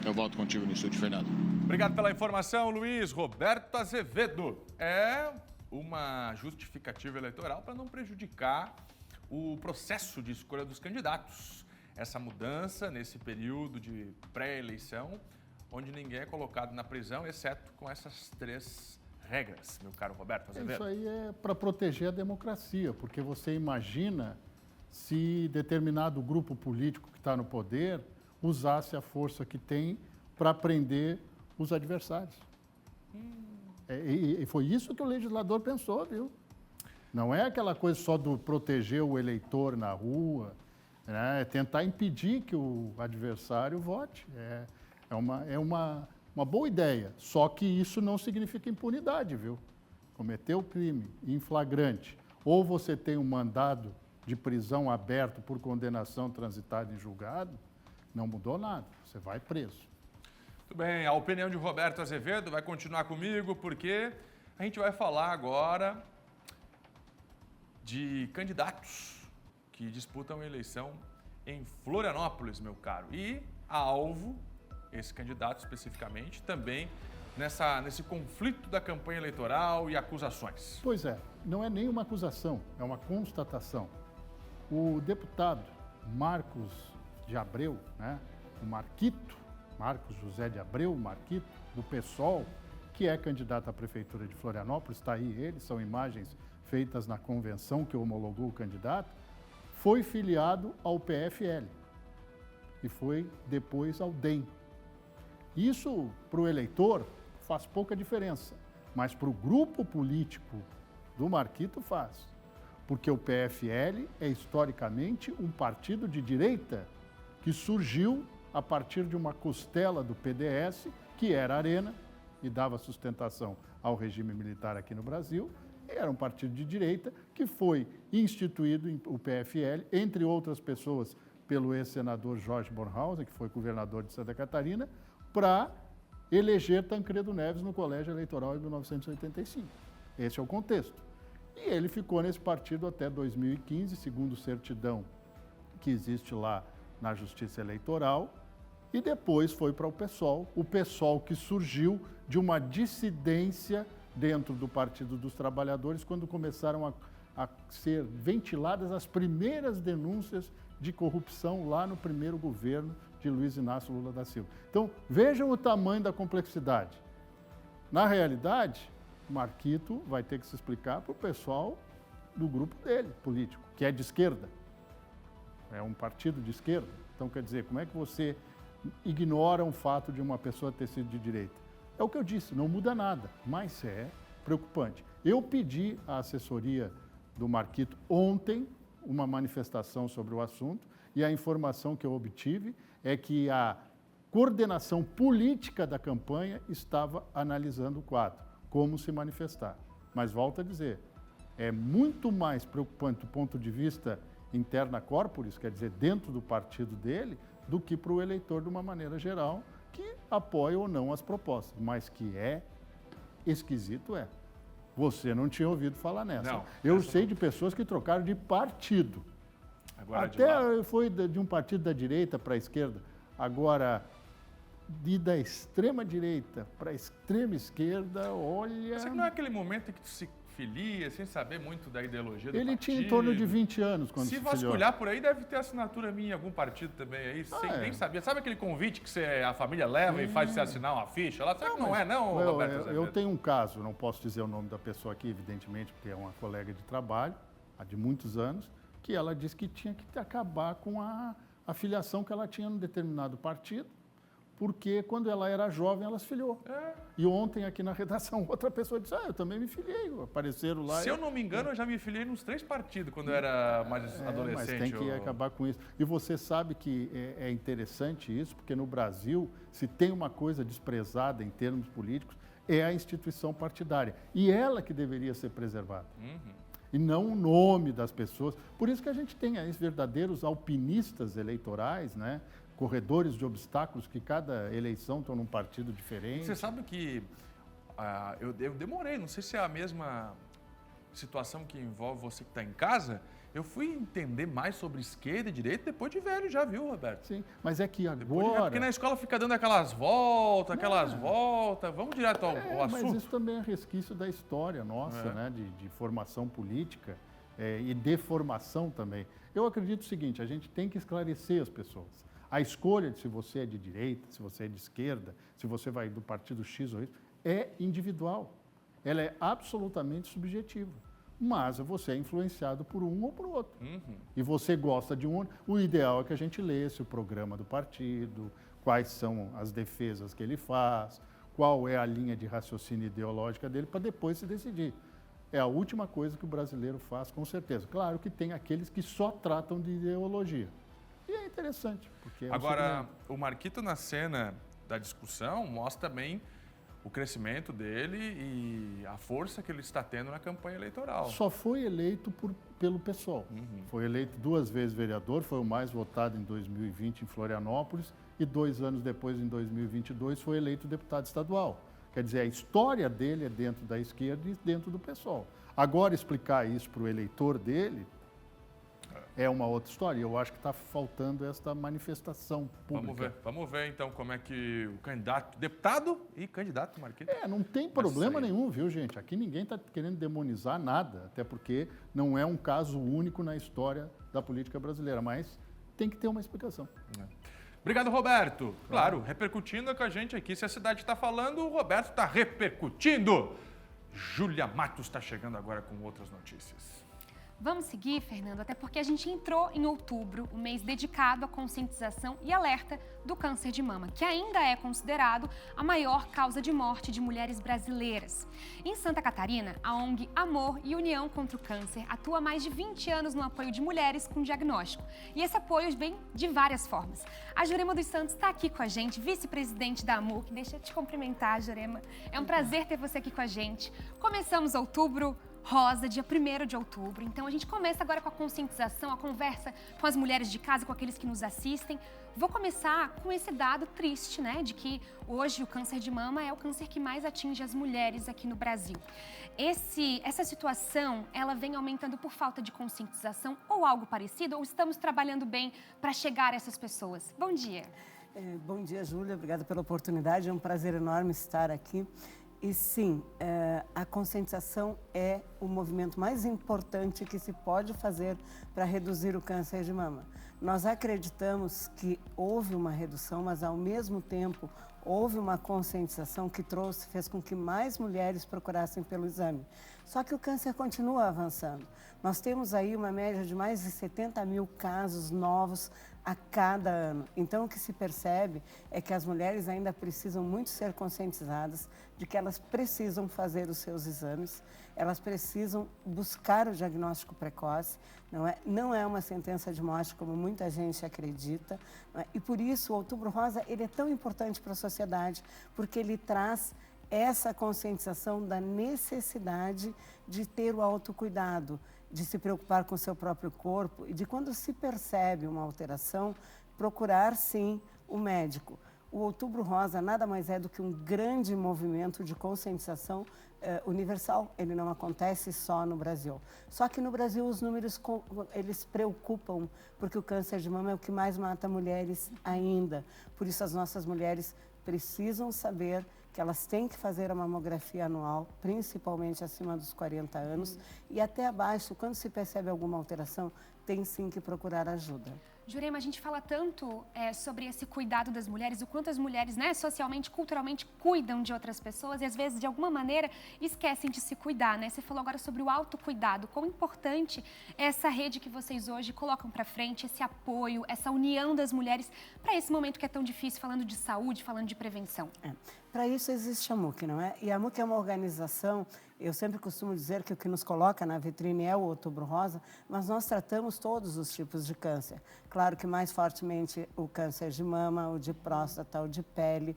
Eu volto contigo no estúdio, Fernando. Obrigado pela informação, Luiz. Roberto Azevedo. É uma justificativa eleitoral para não prejudicar o processo de escolha dos candidatos. Essa mudança nesse período de pré-eleição, onde ninguém é colocado na prisão, exceto com essas 3 regras, meu caro Roberto Azevedo. Isso aí é para proteger a democracia, porque você imagina se determinado grupo político que está no poder usasse a força que tem para prender os adversários. E foi isso que o legislador pensou, viu? Não é aquela coisa só do proteger o eleitor na rua, né? É tentar impedir que o adversário vote. É uma boa ideia, só que isso não significa impunidade, viu? Cometeu crime em flagrante, ou você tem um mandado de prisão aberto por condenação transitada em julgado, não mudou nada, você vai preso. Muito bem, a opinião de Roberto Azevedo vai continuar comigo, porque a gente vai falar agora de candidatos que disputam a eleição em Florianópolis, meu caro. E alvo, esse candidato especificamente, também nesse conflito da campanha eleitoral e acusações. Pois é, não é nenhuma acusação, é uma constatação. O deputado Marcos de Abreu, né? O Marquito, Marcos José de Abreu, Marquito, do PSOL, que é candidato à Prefeitura de Florianópolis, está aí ele, são imagens feitas na convenção que homologou o candidato, foi filiado ao PFL e foi depois ao DEM. Isso, para o eleitor, faz pouca diferença, mas para o grupo político do Marquito faz, porque o PFL é historicamente um partido de direita que surgiu a partir de uma costela do PDS, que era Arena e dava sustentação ao regime militar aqui no Brasil. Era um partido de direita que foi instituído, o PFL, entre outras pessoas, pelo ex-senador Jorge Bornhausen, que foi governador de Santa Catarina, para eleger Tancredo Neves no colégio eleitoral em 1985. Esse é o contexto. E ele ficou nesse partido até 2015, segundo certidão que existe lá na Justiça Eleitoral, e depois foi para o PSOL que surgiu de uma dissidência dentro do Partido dos Trabalhadores, quando começaram a ser ventiladas as primeiras denúncias de corrupção lá no primeiro governo de Luiz Inácio Lula da Silva. Então, vejam o tamanho da complexidade. Na realidade, Marquito vai ter que se explicar para o pessoal do grupo dele, político, que é de esquerda. É um partido de esquerda. Então, quer dizer, como é que você ignora o fato de uma pessoa ter sido de direita? É o que eu disse, não muda nada, mas é preocupante. Eu pedi à assessoria do Marquito ontem uma manifestação sobre o assunto e a informação que eu obtive é que a coordenação política da campanha estava analisando o quadro, como se manifestar. Mas volto a dizer, é muito mais preocupante do ponto de vista interna corporis, quer dizer, dentro do partido dele, do que para o eleitor de uma maneira geral, que apoia ou não as propostas, mas que é esquisito, é. Você não tinha ouvido falar nessa. Não, eu sei de pessoas que trocaram de partido. Agora até foi de um partido da direita para a esquerda. Agora, da extrema direita para a extrema esquerda, olha... Mas é que não é aquele momento em que tu se filia, sem saber muito da ideologia do Ele partido. tinha em torno de 20 anos quando se Se filiou. vasculhar por aí, deve ter assinatura minha em algum partido também aí, sem nem saber. Sabe aquele convite que a família leva e faz você assinar uma ficha lá? Será que não é, não, Roberto Azevedo? Eu tenho um caso, não posso dizer o nome da pessoa aqui, evidentemente, porque é uma colega de trabalho, há de muitos anos, que ela disse que tinha que acabar com a filiação que ela tinha num determinado partido, porque quando ela era jovem, ela se filiou. E ontem, aqui na redação, outra pessoa disse, eu também me filiei, apareceram lá. Se eu não me engano, eu já me filiei nos 3 partidos, quando eu era mais adolescente. Mas tem que acabar com isso. E você sabe que é interessante isso, porque no Brasil, se tem uma coisa desprezada em termos políticos, é a instituição partidária. E ela que deveria ser preservada. E não o nome das pessoas. Por isso que a gente tem aí verdadeiros alpinistas eleitorais, né? Corredores de obstáculos que cada eleição estão num partido diferente. Você sabe que eu demorei, não sei se é a mesma situação que envolve você que está em casa. Eu fui entender mais sobre esquerda e direita depois de velho já, viu, Roberto? Sim, mas é que agora... Porque na escola fica dando aquelas voltas, Vamos direto ao assunto. Mas isso também é resquício da história nossa, né? De formação política e de formação também. Eu acredito o seguinte, a gente tem que esclarecer as pessoas. A escolha de se você é de direita, se você é de esquerda, se você vai do partido X ou Y, é individual. Ela é absolutamente subjetiva. Mas você é influenciado por um ou por outro. E você gosta de um. O ideal é que a gente lesse o programa do partido, quais são as defesas que ele faz, qual é a linha de raciocínio ideológica dele, para depois se decidir. É a última coisa que o brasileiro faz, com certeza. Claro que tem aqueles que só tratam de ideologia. E é interessante, porque... Agora, o Marquito na cena da discussão mostra também o crescimento dele e a força que ele está tendo na campanha eleitoral. Só foi eleito pelo PSOL. Foi eleito 2 vezes vereador, foi o mais votado em 2020 em Florianópolis e 2 anos depois, em 2022, foi eleito deputado estadual. Quer dizer, a história dele é dentro da esquerda e dentro do PSOL. Agora, explicar isso para o eleitor dele é uma outra história. Eu acho que está faltando esta manifestação pública. Vamos ver então como é que o candidato, deputado e candidato Marquito. Não tem problema nenhum, viu, gente? Aqui ninguém está querendo demonizar nada, até porque não é um caso único na história da política brasileira, mas tem que ter uma explicação. Obrigado, Roberto. Claro, repercutindo com a gente aqui. Se a cidade está falando, o Roberto está repercutindo. Júlia Matos está chegando agora com outras notícias. Vamos seguir, Fernando, até porque a gente entrou em outubro, um mês dedicado à conscientização e alerta do câncer de mama, que ainda é considerado a maior causa de morte de mulheres brasileiras. Em Santa Catarina, a ONG Amor e União contra o Câncer atua há mais de 20 anos no apoio de mulheres com diagnóstico. E esse apoio vem de várias formas. A Jurema dos Santos está aqui com a gente, vice-presidente da AMUC. Deixa eu te cumprimentar, Jurema. É um prazer ter você aqui com a gente. Começamos outubro rosa, dia 1º de outubro. Então, a gente começa agora com a conscientização, a conversa com as mulheres de casa, com aqueles que nos assistem. Vou começar com esse dado triste, né, de que hoje o câncer de mama é o câncer que mais atinge as mulheres aqui no Brasil. Essa situação, ela vem aumentando por falta de conscientização ou algo parecido, ou estamos trabalhando bem para chegar a essas pessoas? Bom dia. Bom dia, Júlia. Obrigada pela oportunidade. É um prazer enorme estar aqui. E sim, a conscientização é o movimento mais importante que se pode fazer para reduzir o câncer de mama. Nós acreditamos que houve uma redução, mas ao mesmo tempo houve uma conscientização que fez com que mais mulheres procurassem pelo exame. Só que o câncer continua avançando. Nós temos aí uma média de mais de 70 mil casos novos a cada ano. Então, o que se percebe é que as mulheres ainda precisam muito ser conscientizadas de que elas precisam fazer os seus exames, elas precisam buscar o diagnóstico precoce, não é uma sentença de morte como muita gente acredita, não é? E por isso o Outubro Rosa ele é tão importante para a sociedade, porque ele traz essa conscientização da necessidade de ter o autocuidado, de se preocupar com o seu próprio corpo e de, quando se percebe uma alteração, procurar sim o médico. O Outubro Rosa nada mais é do que um grande movimento de conscientização universal. Ele não acontece só no Brasil. Só que no Brasil os números eles preocupam, porque o câncer de mama é o que mais mata mulheres ainda. Por isso as nossas mulheres precisam saber que elas têm que fazer a mamografia anual, principalmente acima dos 40 anos, e até abaixo, quando se percebe alguma alteração, tem sim que procurar ajuda. Jurema, a gente fala tanto sobre esse cuidado das mulheres, o quanto as mulheres, né, socialmente, culturalmente, cuidam de outras pessoas e, às vezes, de alguma maneira, esquecem de se cuidar, né? Você falou agora sobre o autocuidado, quão importante é essa rede que vocês hoje colocam para frente, esse apoio, essa união das mulheres para esse momento que é tão difícil, falando de saúde, falando de prevenção. Para isso existe a AMUC, não é? E a AMUC é uma organização, eu sempre costumo dizer que o que nos coloca na vitrine é o Outubro Rosa, mas nós tratamos todos os tipos de câncer. Claro que mais fortemente o câncer de mama, o de próstata, o de pele.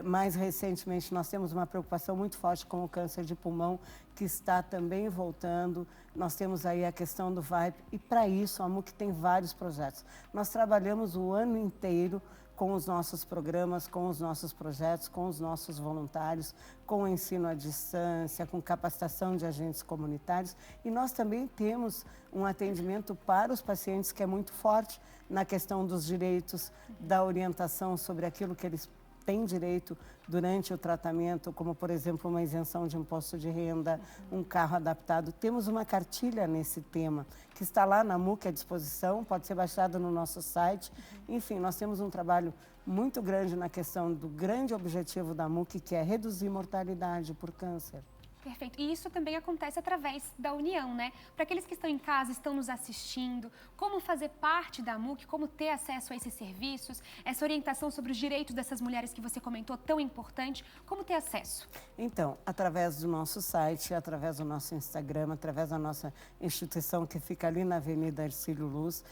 Mais recentemente nós temos uma preocupação muito forte com o câncer de pulmão, que está também voltando. Nós temos aí a questão do VIPE e para isso a AMUC tem vários projetos. Nós trabalhamos o ano inteiro com os nossos programas, com os nossos projetos, com os nossos voluntários, com o ensino à distância, com capacitação de agentes comunitários. E nós também temos um atendimento para os pacientes que é muito forte na questão dos direitos, da orientação sobre aquilo que eles têm direito durante o tratamento, como, por exemplo, uma isenção de imposto de renda, um carro adaptado. Temos uma cartilha nesse tema, que está lá na AMUC à disposição, pode ser baixada no nosso site. Enfim, nós temos um trabalho muito grande na questão do grande objetivo da AMUC, que é reduzir mortalidade por câncer. Perfeito. E isso também acontece através da união, né? Para aqueles que estão em casa, estão nos assistindo, como fazer parte da AMUC, como ter acesso a esses serviços, essa orientação sobre os direitos dessas mulheres que você comentou, tão importante, como ter acesso? Então, através do nosso site, através do nosso Instagram, através da nossa instituição que fica ali na Avenida Hercílio Luz,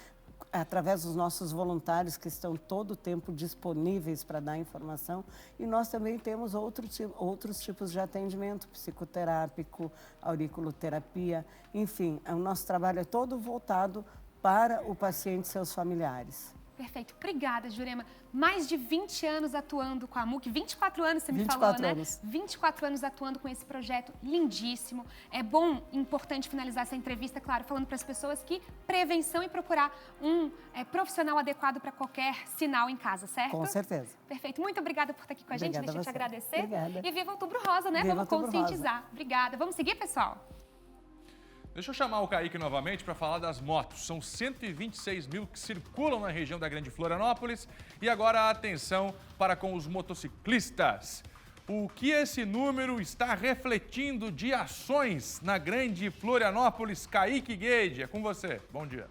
através dos nossos voluntários que estão todo o tempo disponíveis para dar informação, e nós também temos outros tipos de atendimento, psicoterápico, auriculoterapia, enfim, o nosso trabalho é todo voltado para o paciente e seus familiares. Perfeito. Obrigada, Jurema. Mais de 20 anos atuando com a AMUC, 24 anos você me falou, né? 24 anos atuando com esse projeto lindíssimo. É bom, importante finalizar essa entrevista, claro, falando para as pessoas que prevenção e procurar um profissional adequado para qualquer sinal em casa, certo? Com certeza. Perfeito. Muito obrigada por estar aqui com a gente. Deixa eu te agradecer. Obrigada. E viva Outubro Rosa, né? Viva Vamos Outubro conscientizar. Rosa. Obrigada. Vamos seguir, pessoal? Deixa eu chamar o Kaique novamente para falar das motos. São 126 mil que circulam na região da Grande Florianópolis. E agora atenção para com os motociclistas. O que esse número está refletindo de ações na Grande Florianópolis? Kaique Guede, é com você. Bom dia.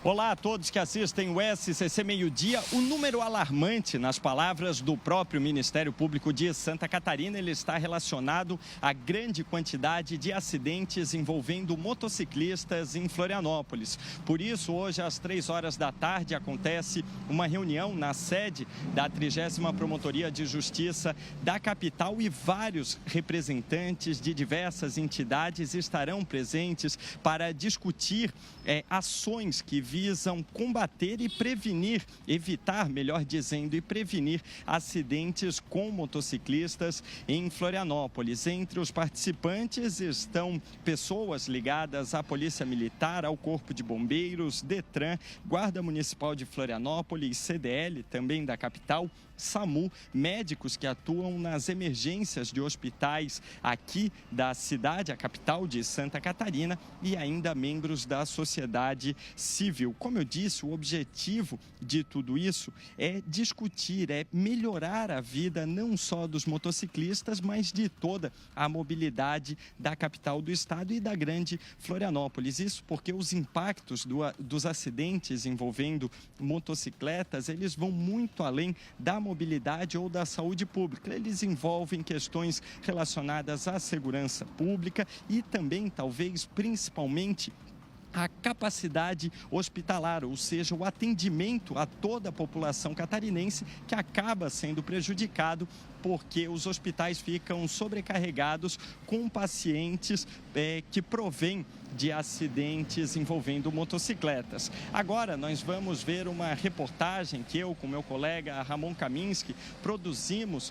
Olá a todos que assistem o SCC Meio Dia. O número alarmante, nas palavras do próprio Ministério Público de Santa Catarina, ele está relacionado à grande quantidade de acidentes envolvendo motociclistas em Florianópolis. Por isso, hoje às 3 horas da tarde acontece uma reunião na sede da 30ª Promotoria de Justiça da capital e vários representantes de diversas entidades estarão presentes para discutir ações que visam combater e prevenir, evitar, melhor dizendo, e prevenir acidentes com motociclistas em Florianópolis. Entre os participantes estão pessoas ligadas à Polícia Militar, ao Corpo de Bombeiros, Detran, Guarda Municipal de Florianópolis, CDL, também da capital, SAMU, médicos que atuam nas emergências de hospitais aqui da cidade, a capital de Santa Catarina, e ainda membros da sociedade civil. Como eu disse, o objetivo de tudo isso é discutir, é melhorar a vida não só dos motociclistas, mas de toda a mobilidade da capital do estado e da Grande Florianópolis. Isso porque os impactos dos acidentes envolvendo motocicletas, eles vão muito além da mobilidade ou da saúde pública. Eles envolvem questões relacionadas à segurança pública e também, talvez, principalmente, a capacidade hospitalar, ou seja, o atendimento a toda a população catarinense que acaba sendo prejudicado porque os hospitais ficam sobrecarregados com pacientes que provêm de acidentes envolvendo motocicletas. Agora nós vamos ver uma reportagem que eu com meu colega Ramon Kaminski produzimos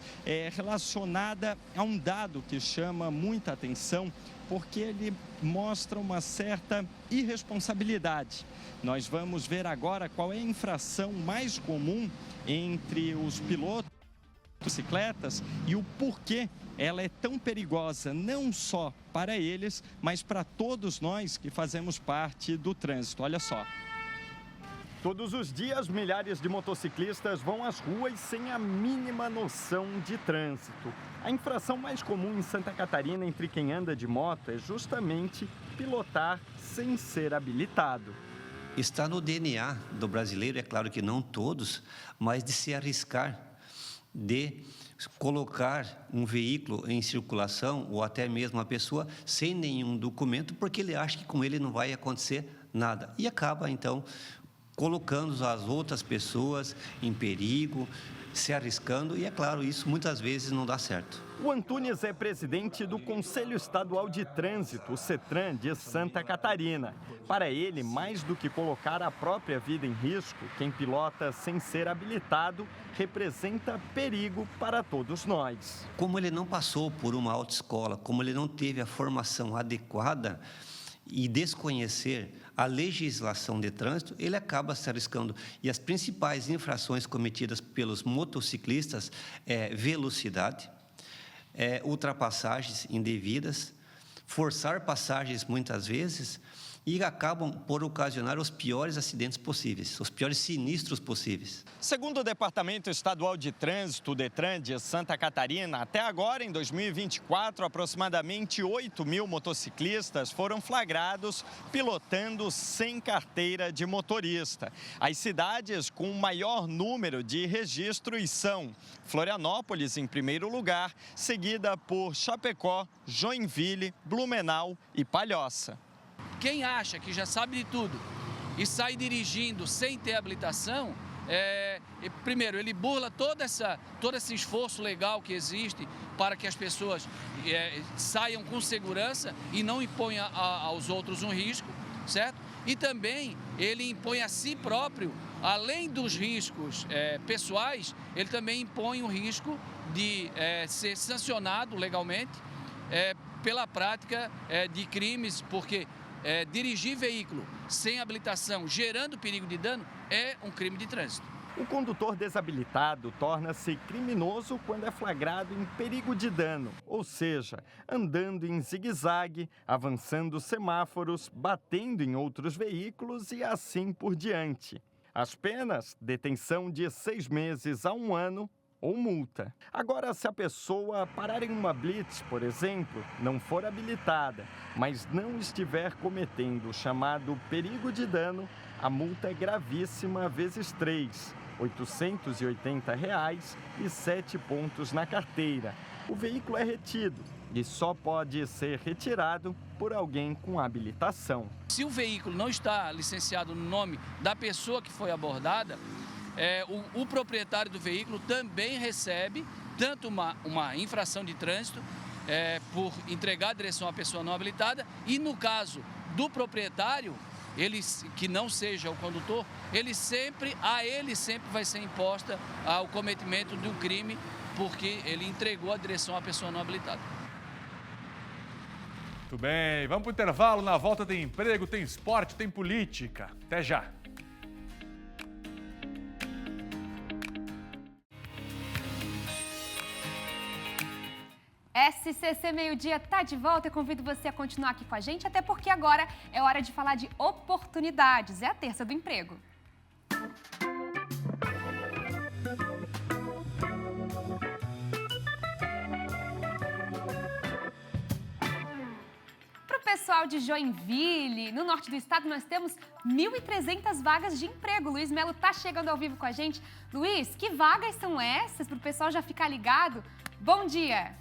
relacionada a um dado que chama muita atenção, porque ele mostra uma certa irresponsabilidade. Nós vamos ver agora qual é a infração mais comum entre os pilotos de bicicletas e o porquê ela é tão perigosa, não só para eles, mas para todos nós que fazemos parte do trânsito. Olha só. Todos os dias, milhares de motociclistas vão às ruas sem a mínima noção de trânsito. A infração mais comum em Santa Catarina entre quem anda de moto é justamente pilotar sem ser habilitado. Está no DNA do brasileiro, é claro que não todos, mas de se arriscar, de colocar um veículo em circulação ou até mesmo uma pessoa sem nenhum documento, porque ele acha que com ele não vai acontecer nada. E acaba, então, colocando as outras pessoas em perigo, se arriscando, e é claro, isso muitas vezes não dá certo. O Antunes é presidente do Conselho Estadual de Trânsito, o CETRAN, de Santa Catarina. Para ele, mais do que colocar a própria vida em risco, quem pilota sem ser habilitado representa perigo para todos nós. Como ele não passou por uma autoescola, como ele não teve a formação adequada e desconhecer a legislação de trânsito, ele acaba se arriscando. E as principais infrações cometidas pelos motociclistas é velocidade, ultrapassagens indevidas, forçar passagens muitas vezes e acabam por ocasionar os piores acidentes possíveis, os piores sinistros possíveis. Segundo o Departamento Estadual de Trânsito, DETRAN, de Santa Catarina, até agora, em 2024, aproximadamente 8 mil motociclistas foram flagrados pilotando sem carteira de motorista. As cidades com o maior número de registros são Florianópolis, em primeiro lugar, seguida por Chapecó, Joinville, Blumenau e Palhoça. Quem acha que já sabe de tudo e sai dirigindo sem ter habilitação, primeiro, ele burla todo esse esforço legal que existe para que as pessoas saiam com segurança e não imponham aos outros um risco, certo? E também ele impõe a si próprio, além dos riscos pessoais, ele também impõe o risco de ser sancionado legalmente pela prática de crimes, porque dirigir veículo sem habilitação, gerando perigo de dano, é um crime de trânsito. O condutor desabilitado torna-se criminoso quando é flagrado em perigo de dano, ou seja, andando em zigue-zague, avançando semáforos, batendo em outros veículos e assim por diante. As penas, detenção de 6 meses a 1 ano ou multa. Agora, se a pessoa parar em uma blitz, por exemplo, não for habilitada, mas não estiver cometendo o chamado perigo de dano, a multa é gravíssima vezes 3, R$ 880 e 7 pontos na carteira. O veículo é retido e só pode ser retirado por alguém com habilitação. Se o veículo não está licenciado no nome da pessoa que foi abordada, o proprietário do veículo também recebe tanto uma infração de trânsito por entregar a direção à pessoa não habilitada e, no caso do proprietário, que não seja o condutor, ele sempre vai ser imposta o cometimento do crime porque ele entregou a direção à pessoa não habilitada. Muito bem, vamos para o intervalo. Na volta tem emprego, tem esporte, tem política. Até já. SCC Meio-Dia tá de volta. Eu convido você a continuar aqui com a gente, até porque agora é hora de falar de oportunidades. É a terça do emprego. Para o pessoal de Joinville, no norte do estado, nós temos 1.300 vagas de emprego. Luiz Melo tá chegando ao vivo com a gente. Luiz, que vagas são essas para o pessoal já ficar ligado? Bom dia!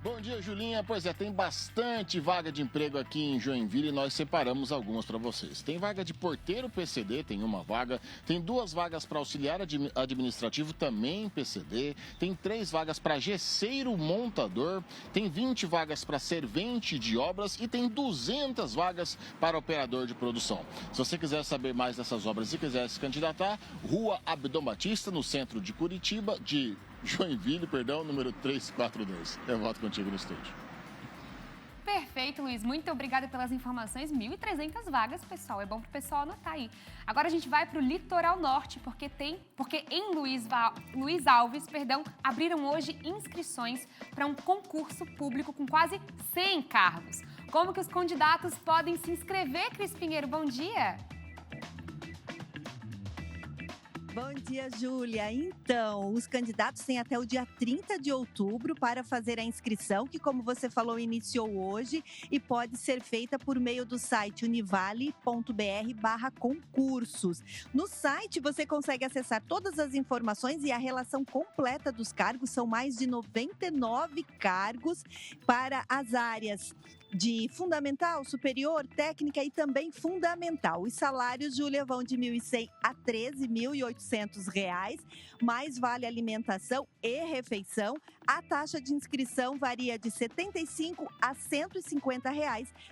Bom dia, Julinha. Pois é, tem bastante vaga de emprego aqui em Joinville e nós separamos algumas para vocês. Tem vaga de porteiro PCD, tem uma vaga. Tem 2 vagas para auxiliar administrativo, também PCD. Tem 3 vagas para gesseiro montador. Tem 20 vagas para servente de obras e tem 200 vagas para operador de produção. Se você quiser saber mais dessas obras e quiser se candidatar, Rua Abdom Batista, no centro de Curitiba, de Joinville, número 342. Eu volto contigo no estúdio. Perfeito, Luiz. Muito obrigada pelas informações. 1.300 vagas, pessoal. É bom para o pessoal anotar aí. Agora a gente vai para o litoral norte, porque em Luiz Alves, abriram hoje inscrições para um concurso público com quase 100 cargos. Como que os candidatos podem se inscrever, Cris Pinheiro? Bom dia! Bom dia, Júlia. Então, os candidatos têm até o dia 30 de outubro para fazer a inscrição, que, como você falou, iniciou hoje e pode ser feita por meio do site univale.br/concursos. No site, você consegue acessar todas as informações e a relação completa dos cargos. São mais de 99 cargos para as áreas de fundamental, superior, técnica e também fundamental. Os salários, Júlia, vão de R$ 1.100 a R$ 13.800, mais vale alimentação e refeição. A taxa de inscrição varia de R$ 75 a R$ 150,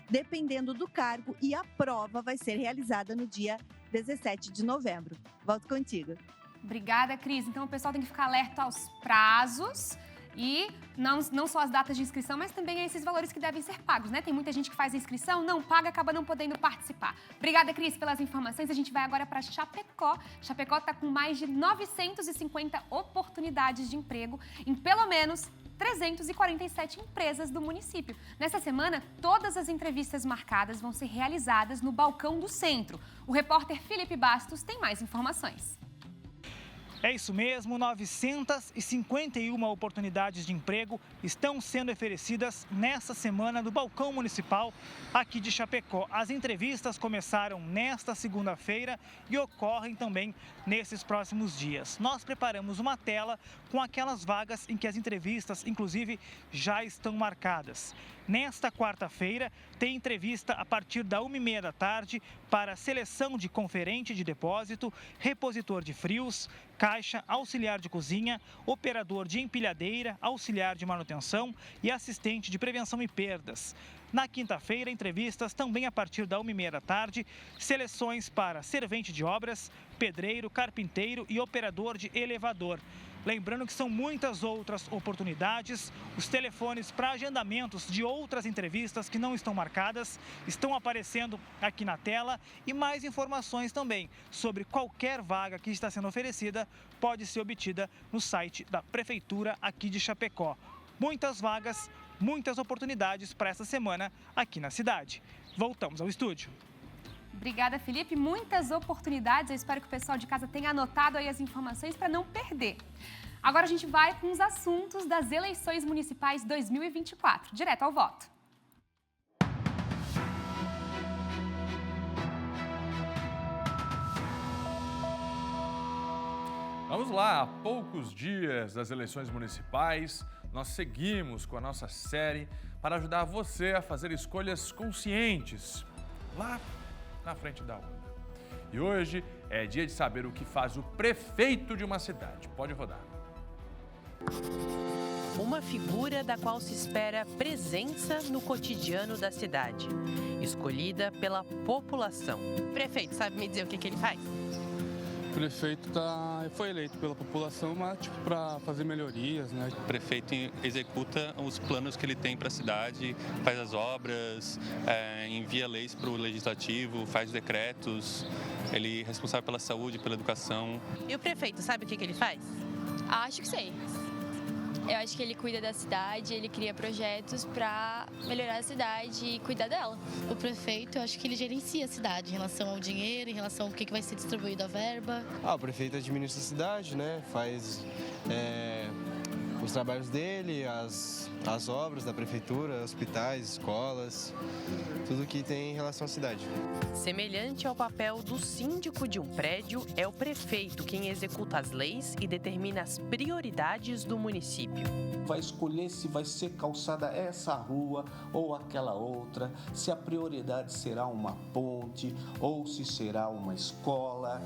dependendo do cargo, e a prova vai ser realizada no dia 17 de novembro. Volto contigo. Obrigada, Cris. Então, o pessoal tem que ficar alerta aos prazos. E não só as datas de inscrição, mas também a esses valores que devem ser pagos, né? Tem muita gente que faz a inscrição, não paga, acaba não podendo participar. Obrigada, Cris, pelas informações. A gente vai agora para Chapecó. Chapecó está com mais de 950 oportunidades de emprego em pelo menos 347 empresas do município. Nessa semana, todas as entrevistas marcadas vão ser realizadas no balcão do centro. O repórter Felipe Bastos tem mais informações. É isso mesmo, 951 oportunidades de emprego estão sendo oferecidas nesta semana no balcão municipal aqui de Chapecó. As entrevistas começaram nesta segunda-feira e ocorrem também nesses próximos dias. Nós preparamos uma tela com aquelas vagas em que as entrevistas, inclusive, já estão marcadas. Nesta quarta-feira, tem entrevista a partir da 1h30 da tarde para seleção de conferente de depósito, repositor de frios, caixa, auxiliar de cozinha, operador de empilhadeira, auxiliar de manutenção e assistente de prevenção e perdas. Na quinta-feira, entrevistas também a partir da 1h30 da tarde, seleções para servente de obras, pedreiro, carpinteiro e operador de elevador. Lembrando que são muitas outras oportunidades. Os telefones para agendamentos de outras entrevistas que não estão marcadas estão aparecendo aqui na tela. E mais informações também sobre qualquer vaga que está sendo oferecida pode ser obtida no site da Prefeitura aqui de Chapecó. Muitas vagas, muitas oportunidades para essa semana aqui na cidade. Voltamos ao estúdio. Obrigada, Felipe. Muitas oportunidades. Eu espero que o pessoal de casa tenha anotado aí as informações para não perder. Agora a gente vai com os assuntos das eleições municipais 2024. Direto ao voto. Vamos lá, há poucos dias das eleições municipais, nós seguimos com a nossa série para ajudar você a fazer escolhas conscientes lá na frente da urna. E hoje é dia de saber o que faz o prefeito de uma cidade. Pode rodar. Uma figura da qual se espera presença no cotidiano da cidade, escolhida pela população. Prefeito, sabe me dizer o que ele faz? O prefeito foi eleito pela população, mas para fazer melhorias, né? O prefeito executa os planos que ele tem para a cidade, faz as obras, envia leis para o legislativo, faz decretos, ele é responsável pela saúde, pela educação. E o prefeito, sabe o que ele faz? Acho que sei. Eu acho que ele cuida da cidade, ele cria projetos para melhorar a cidade e cuidar dela. O prefeito, eu acho que ele gerencia a cidade em relação ao dinheiro, em relação ao que vai ser distribuído a verba. O prefeito administra a cidade, né? Faz os trabalhos dele, as obras da prefeitura, hospitais, escolas, tudo que tem em relação à cidade. Semelhante ao papel do síndico de um prédio, é o prefeito quem executa as leis e determina as prioridades do município. Vai escolher se vai ser calçada essa rua ou aquela outra, se a prioridade será uma ponte ou se será uma escola.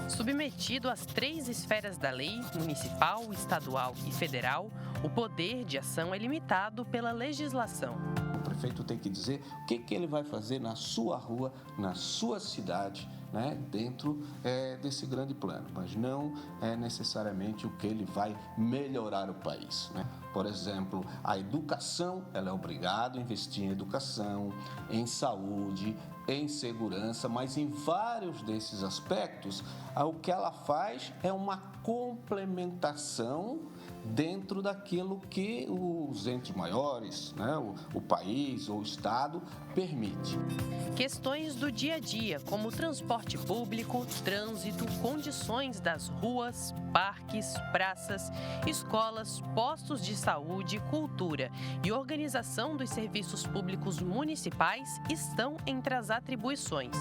Submetido às 3 esferas da lei, municipal, estadual e federal, o poder de ação é limitado pela legislação. O prefeito tem que dizer o que ele vai fazer na sua rua, na sua cidade, né, dentro desse grande plano, mas não é necessariamente o que ele vai melhorar o país, né? Por exemplo, a educação, ela é obrigada a investir em educação, em saúde, em segurança, mas em vários desses aspectos, o que ela faz é uma complementação dentro daquilo que os entes maiores, né, o país ou o Estado permite. Questões do dia a dia, como transporte público, trânsito, condições das ruas, parques, praças, escolas, postos de saúde, cultura e organização dos serviços públicos municipais estão entre as atribuições.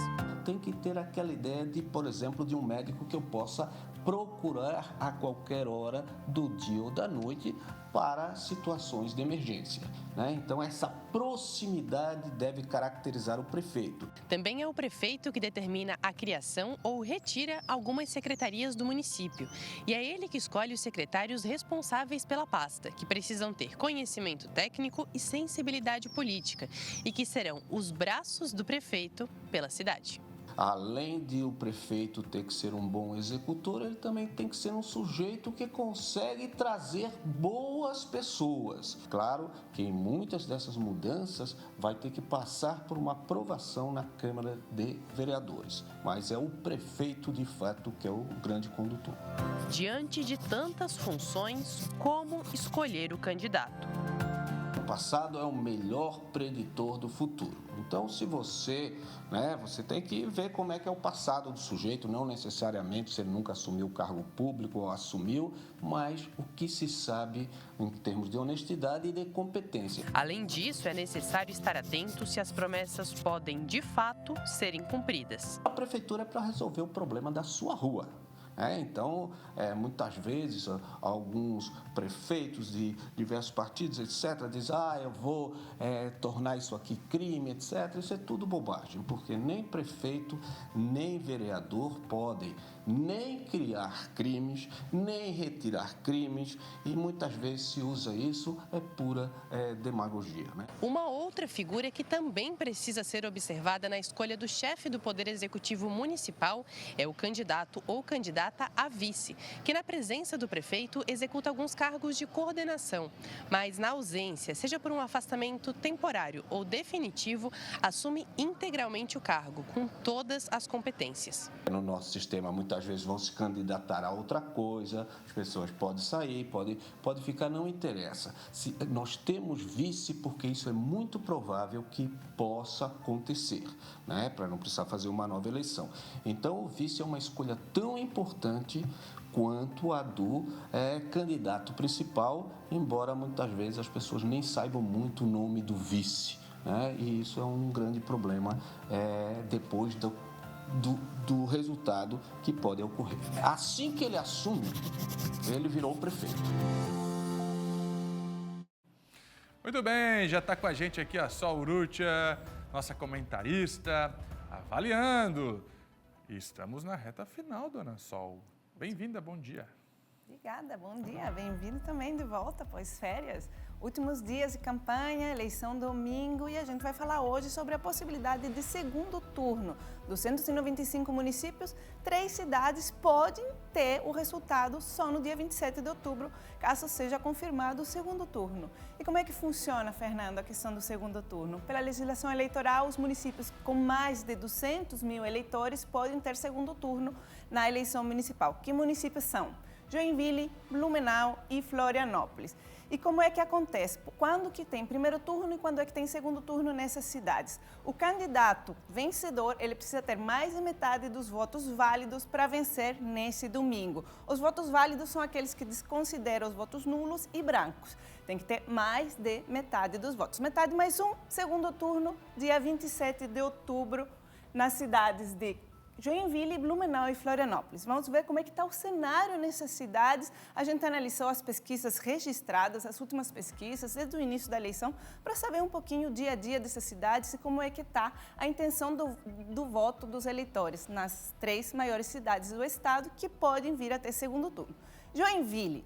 Tem que ter aquela ideia de, por exemplo, de um médico que eu possa procurar a qualquer hora do dia ou da noite para situações de emergência, né? Então, essa proximidade deve caracterizar o prefeito. Também é o prefeito que determina a criação ou retira algumas secretarias do município. E é ele que escolhe os secretários responsáveis pela pasta, que precisam ter conhecimento técnico e sensibilidade política, e que serão os braços do prefeito pela cidade. Além de o prefeito ter que ser um bom executor, ele também tem que ser um sujeito que consegue trazer boas pessoas. Claro que em muitas dessas mudanças vai ter que passar por uma aprovação na Câmara de Vereadores, mas é o prefeito de fato que é o grande condutor. Diante de tantas funções, como escolher o candidato? O passado é o melhor preditor do futuro. Então, se você tem que ver como é que é o passado do sujeito, não necessariamente se ele nunca assumiu o cargo público ou assumiu, mas o que se sabe em termos de honestidade e de competência. Além disso, é necessário estar atento se as promessas podem, de fato, serem cumpridas. A prefeitura é para resolver o problema da sua rua. Então, muitas vezes, alguns prefeitos de diversos partidos, etc., dizem, eu vou tornar isso aqui crime, etc. Isso é tudo bobagem, porque nem prefeito, nem vereador podem nem criar crimes, nem retirar crimes, e muitas vezes se usa isso, é pura demagogia, né? Uma outra figura que também precisa ser observada na escolha do chefe do Poder Executivo Municipal é o candidato ou candidata candidata a vice, que na presença do prefeito executa alguns cargos de coordenação, mas na ausência, seja por um afastamento temporário ou definitivo, assume integralmente o cargo, com todas as competências. No nosso sistema, muitas vezes vão se candidatar a outra coisa, as pessoas podem sair, pode ficar, não interessa. Nós temos vice porque isso é muito provável que possa acontecer, né? Para não precisar fazer uma nova eleição. Então, o vice é uma escolha tão importante quanto a do candidato principal, embora muitas vezes as pessoas nem saibam muito o nome do vice, né? E isso é um grande problema depois do resultado que pode ocorrer. Assim que ele assume, ele virou o prefeito. Muito bem, já está com a gente aqui a Sol Urrutia, nossa comentarista, avaliando. E estamos na reta final, dona Sol. Bem-vinda, bom dia. Obrigada, bom dia. Bem-vindo também de volta após férias. Últimos dias de campanha, eleição domingo, e a gente vai falar hoje sobre a possibilidade de segundo turno. Dos 195 municípios, 3 cidades podem ter o resultado só no dia 27 de outubro, caso seja confirmado o segundo turno. E como é que funciona, Fernando, a questão do segundo turno? Pela legislação eleitoral, os municípios com mais de 200 mil eleitores podem ter segundo turno na eleição municipal. Que municípios são? Joinville, Blumenau e Florianópolis. E como é que acontece? Quando que tem primeiro turno e quando é que tem segundo turno nessas cidades? O candidato vencedor, ele precisa ter mais de metade dos votos válidos para vencer nesse domingo. Os votos válidos são aqueles que desconsideram os votos nulos e brancos. Tem que ter mais de metade dos votos. Metade mais um, segundo turno, dia 27 de outubro, nas cidades de Joinville, Blumenau e Florianópolis. Vamos ver como é que está o cenário nessas cidades. A gente analisou as pesquisas registradas, as últimas pesquisas, desde o início da eleição, para saber um pouquinho o dia a dia dessas cidades e como é que está a intenção do voto dos eleitores nas 3 maiores cidades do estado que podem vir a ter segundo turno. Joinville,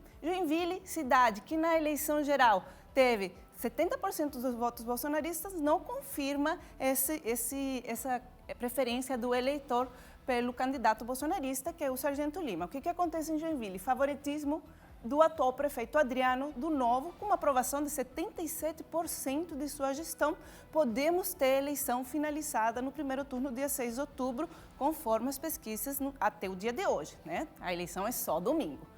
cidade que na eleição geral teve 70% dos votos bolsonaristas, não confirma essa preferência do eleitor pelo candidato bolsonarista, que é o Sargento Lima. O que acontece em Joinville? Favoritismo do atual prefeito Adriano, do Novo, com uma aprovação de 77% de sua gestão. Podemos ter eleição finalizada no primeiro turno, dia 6 de outubro, conforme as pesquisas até o dia de hoje, né? A eleição é só domingo.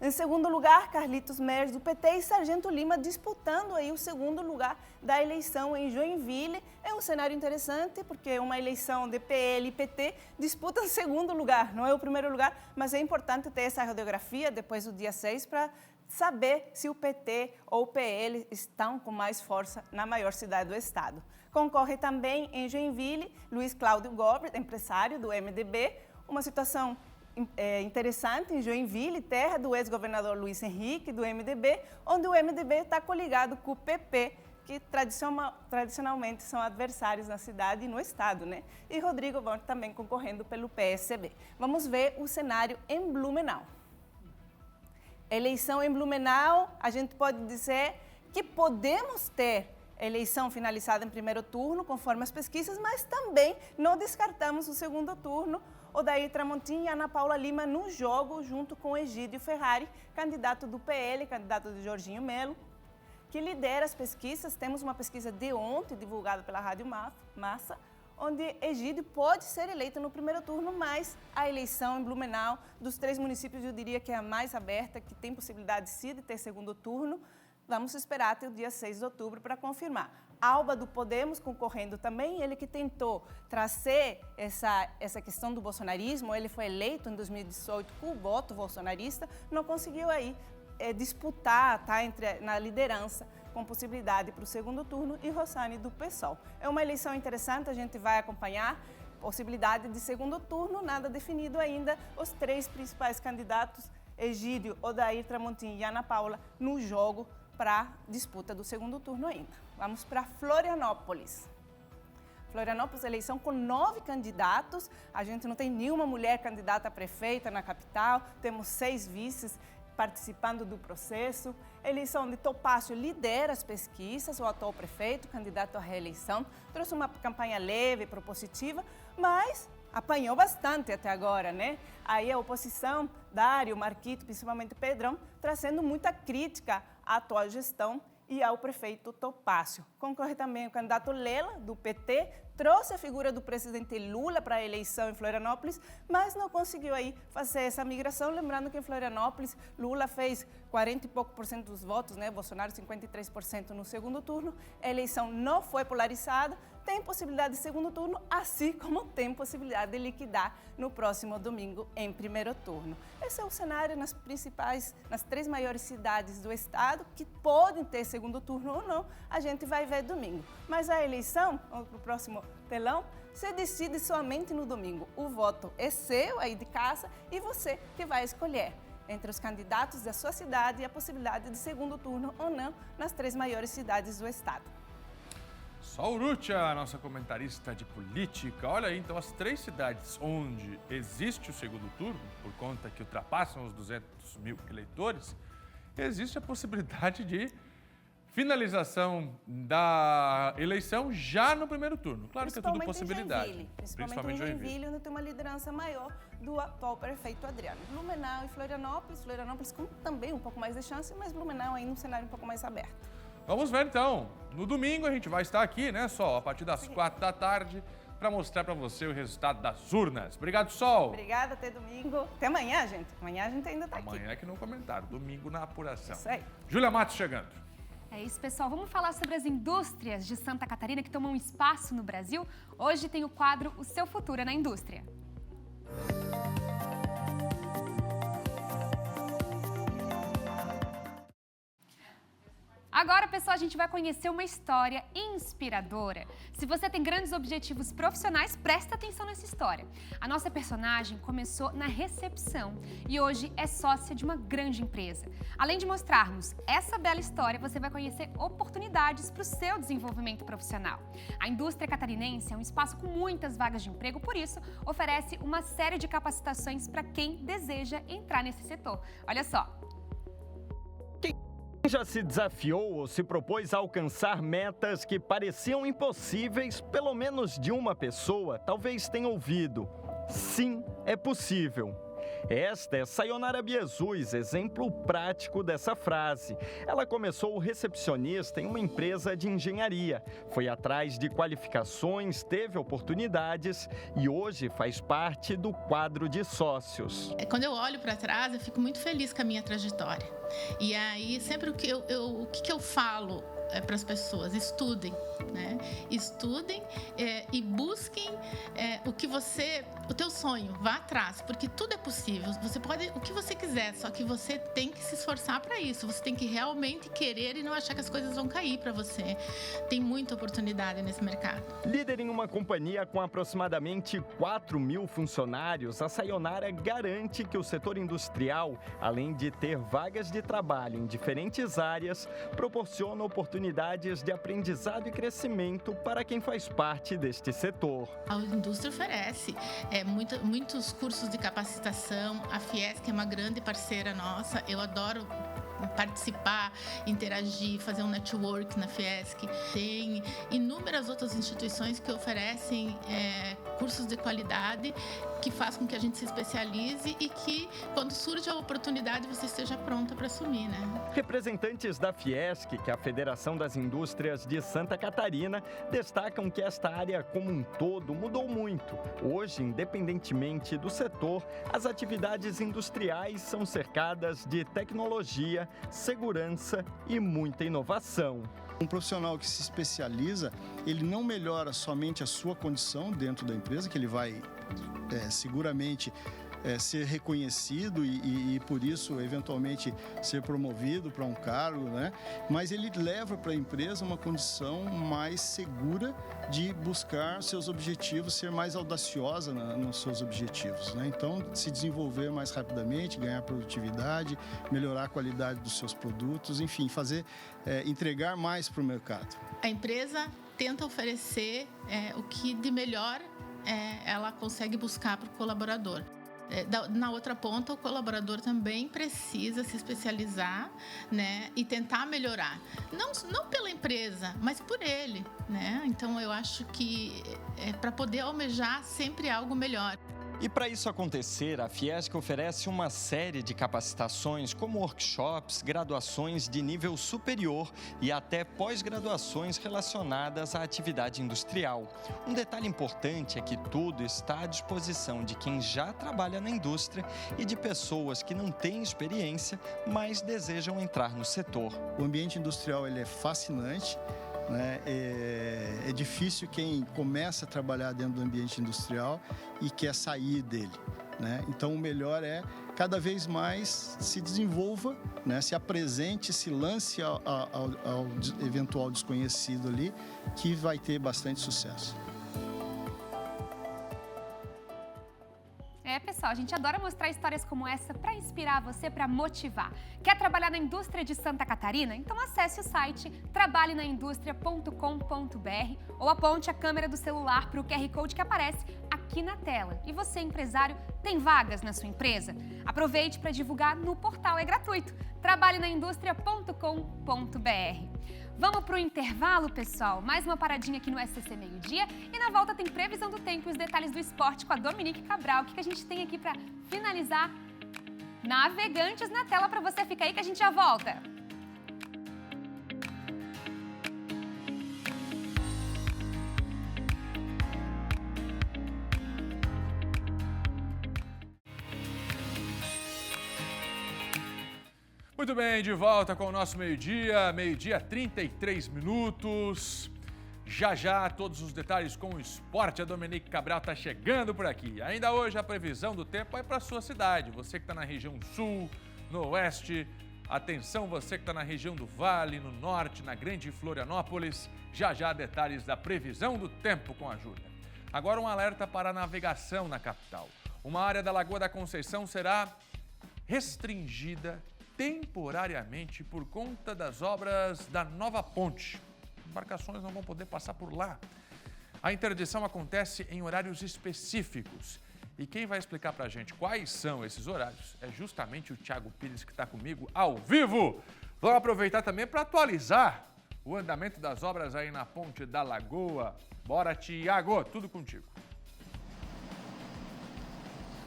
Em segundo lugar, Carlitos Meres, do PT, e Sargento Lima disputando aí o segundo lugar da eleição em Joinville. É um cenário interessante, porque uma eleição de PL e PT disputam o segundo lugar, não é o primeiro lugar, mas é importante ter essa radiografia depois do dia 6 para saber se o PT ou o PL estão com mais força na maior cidade do estado. Concorre também em Joinville Luiz Cláudio Gobre, empresário do MDB, uma situação interessante em Joinville, terra do ex-governador Luiz Henrique, do MDB, onde o MDB está coligado com o PP, que tradicionalmente são adversários na cidade e no estado, né? E Rodrigo Bonte também concorrendo pelo PSB. Vamos ver o cenário em Blumenau. Eleição em Blumenau, a gente pode dizer que podemos ter eleição finalizada em primeiro turno, conforme as pesquisas, mas também não descartamos o segundo turno. Odair Tramontim e Ana Paula Lima no jogo, junto com Egídio Ferrari, candidato do PL, candidato de Jorginho Melo, que lidera as pesquisas. Temos uma pesquisa de ontem, divulgada pela Rádio Massa, onde Egídio pode ser eleito no primeiro turno, mas a eleição em Blumenau, dos 3 municípios, eu diria que é a mais aberta, que tem possibilidade sim de ter segundo turno. Vamos esperar até o dia 6 de outubro para confirmar. Alba do Podemos concorrendo também, ele que tentou trazer essa questão do bolsonarismo, ele foi eleito em 2018 com o voto bolsonarista, não conseguiu aí disputar, tá, na liderança, com possibilidade para o segundo turno, e Rossani do PSOL. É uma eleição interessante, a gente vai acompanhar, possibilidade de segundo turno, nada definido ainda, os 3 principais candidatos, Egídio, Odair Tramontim e Ana Paula, no jogo para disputa do segundo turno ainda. Vamos para Florianópolis. Florianópolis, eleição com 9 candidatos. A gente não tem nenhuma mulher candidata a prefeita na capital. Temos 6 vices participando do processo. Eleição de Topácio lidera as pesquisas, o atual prefeito, candidato à reeleição. Trouxe uma campanha leve, propositiva, mas apanhou bastante até agora, né? Aí a oposição, Dário, Marquito, principalmente Pedrão, trazendo muita crítica à atual gestão e ao prefeito Topácio. Concorre também o candidato Lela, do PT, trouxe a figura do presidente Lula para a eleição em Florianópolis, mas não conseguiu aí fazer essa migração. Lembrando que em Florianópolis, Lula fez 40 e pouco por cento dos votos, né? Bolsonaro 53% no segundo turno. A eleição não foi polarizada, tem possibilidade de segundo turno, assim como tem possibilidade de liquidar no próximo domingo em primeiro turno. Esse é o cenário nas 3 maiores cidades do estado, que podem ter segundo turno ou não, a gente vai ver domingo. Mas a eleição, vamos para o próximo telão, se decide somente no domingo. O voto é seu aí de casa e você que vai escolher entre os candidatos da sua cidade e a possibilidade de segundo turno ou não nas 3 maiores cidades do estado. Saurutia, nossa comentarista de política. Olha aí, então, as 3 cidades onde existe o segundo turno, por conta que ultrapassam os 200 mil eleitores, existe a possibilidade de finalização da eleição já no primeiro turno. Claro que é tudo possibilidade. Principalmente em Joinville, onde tem uma liderança maior do atual prefeito Adriano. Blumenau e Florianópolis com também um pouco mais de chance, mas Blumenau aí num cenário um pouco mais aberto. Vamos ver então. No domingo a gente vai estar aqui, né, Sol? A partir das 4 da tarde, para mostrar para você o resultado das urnas. Obrigado, Sol. Obrigada, até domingo. Até amanhã, gente. Amanhã a gente ainda está aqui. Amanhã é que não comentaram, domingo na apuração. Isso aí. Júlia Matos chegando. É isso, pessoal. Vamos falar sobre as indústrias de Santa Catarina que tomam espaço no Brasil. Hoje tem o quadro O Seu Futuro é na Indústria. Agora, pessoal, a gente vai conhecer uma história inspiradora. Se você tem grandes objetivos profissionais, presta atenção nessa história. A nossa personagem começou na recepção e hoje é sócia de uma grande empresa. Além de mostrarmos essa bela história, você vai conhecer oportunidades para o seu desenvolvimento profissional. A indústria catarinense é um espaço com muitas vagas de emprego, por isso, oferece uma série de capacitações para quem deseja entrar nesse setor. Olha só. Já se desafiou ou se propôs a alcançar metas que pareciam impossíveis, pelo menos de uma pessoa, talvez tenha ouvido. Sim, é possível. Esta é Sayonara Biezus, exemplo prático dessa frase. Ela começou recepcionista em uma empresa de engenharia, foi atrás de qualificações, teve oportunidades e hoje faz parte do quadro de sócios. Quando eu olho para trás, eu fico muito feliz com a minha trajetória. E aí, sempre o que eu falo para as pessoas, estudem, né? Estudem e busquem o teu sonho, vá atrás, porque tudo é possível. Você pode o que você quiser, só que você tem que se esforçar para isso. Você tem que realmente querer e não achar que as coisas vão cair para você. Tem muita oportunidade nesse mercado. Líder em uma companhia com aproximadamente 4 mil funcionários, a Sayonara garante que o setor industrial, além de ter vagas de trabalho em diferentes áreas, proporciona oportunidades de aprendizado e crescimento para quem faz parte deste setor. A indústria oferece muitos cursos de capacitação. A Fiesc é uma grande parceira nossa. Eu adoro participar, interagir, fazer um network na Fiesc. Tem inúmeras outras instituições que oferecem cursos de qualidade que faz com que a gente se especialize e que, quando surge a oportunidade, você esteja pronta para assumir, né? Representantes da Fiesc, que é a Federação das Indústrias de Santa Catarina, destacam que esta área como um todo mudou muito. Hoje, independentemente do setor, as atividades industriais são cercadas de tecnologia, segurança e muita inovação. Um profissional que se especializa, ele não melhora somente a sua condição dentro da empresa, que ele vai seguramente ser reconhecido e por isso, eventualmente, ser promovido para um cargo, né? Mas ele leva para a empresa uma condição mais segura de buscar seus objetivos, ser mais audaciosa nos seus objetivos, né? Então, se desenvolver mais rapidamente, ganhar produtividade, melhorar a qualidade dos seus produtos, enfim, entregar mais para o mercado. A empresa tenta oferecer o que de melhor ela consegue buscar para o colaborador. Na outra ponta, o colaborador também precisa se especializar, né, e tentar melhorar. Não pela empresa, mas por ele, né? Então, eu acho que é para poder almejar sempre algo melhor. E para isso acontecer, a Fiesc oferece uma série de capacitações, como workshops, graduações de nível superior e até pós-graduações relacionadas à atividade industrial. Um detalhe importante é que tudo está à disposição de quem já trabalha na indústria e de pessoas que não têm experiência, mas desejam entrar no setor. O ambiente industrial ele é fascinante. Né? É difícil quem começa a trabalhar dentro do ambiente industrial e quer sair dele, né? Então, o melhor é cada vez mais se desenvolva, né? Se apresente, se lance ao eventual desconhecido ali, que vai ter bastante sucesso. Pessoal, a gente adora mostrar histórias como essa para inspirar você, para motivar. Quer trabalhar na indústria de Santa Catarina? Então acesse o site trabalhenaindustria.com.br ou aponte a câmera do celular para o QR Code que aparece aqui na tela. E você, empresário, tem vagas na sua empresa? Aproveite para divulgar no portal, é gratuito. trabalhenaindustria.com.br. Vamos para o intervalo, pessoal? Mais uma paradinha aqui no SCC Meio Dia. E na volta tem previsão do tempo e os detalhes do esporte com a Dominique Cabral. O que a gente tem aqui para finalizar? Navegantes na tela para você. Fica aí que a gente já volta. Muito bem, de volta com o nosso meio-dia, 33 minutos. Já, todos os detalhes com o esporte. A Dominique Cabral está chegando por aqui. Ainda hoje, a previsão do tempo é para a sua cidade. Você que está na região sul, no oeste. Atenção, você que está na região do Vale, no norte, na Grande Florianópolis. Já, detalhes da previsão do tempo com a Júlia. Agora, um alerta para a navegação na capital. Uma área da Lagoa da Conceição será restringida temporariamente por conta das obras da nova ponte. Embarcações não vão poder passar por lá. A interdição acontece em horários específicos. E quem vai explicar para a gente quais são esses horários é justamente o Thiago Pires, que está comigo ao vivo. Vamos aproveitar também para atualizar o andamento das obras aí na Ponte da Lagoa. Bora, Thiago, tudo contigo.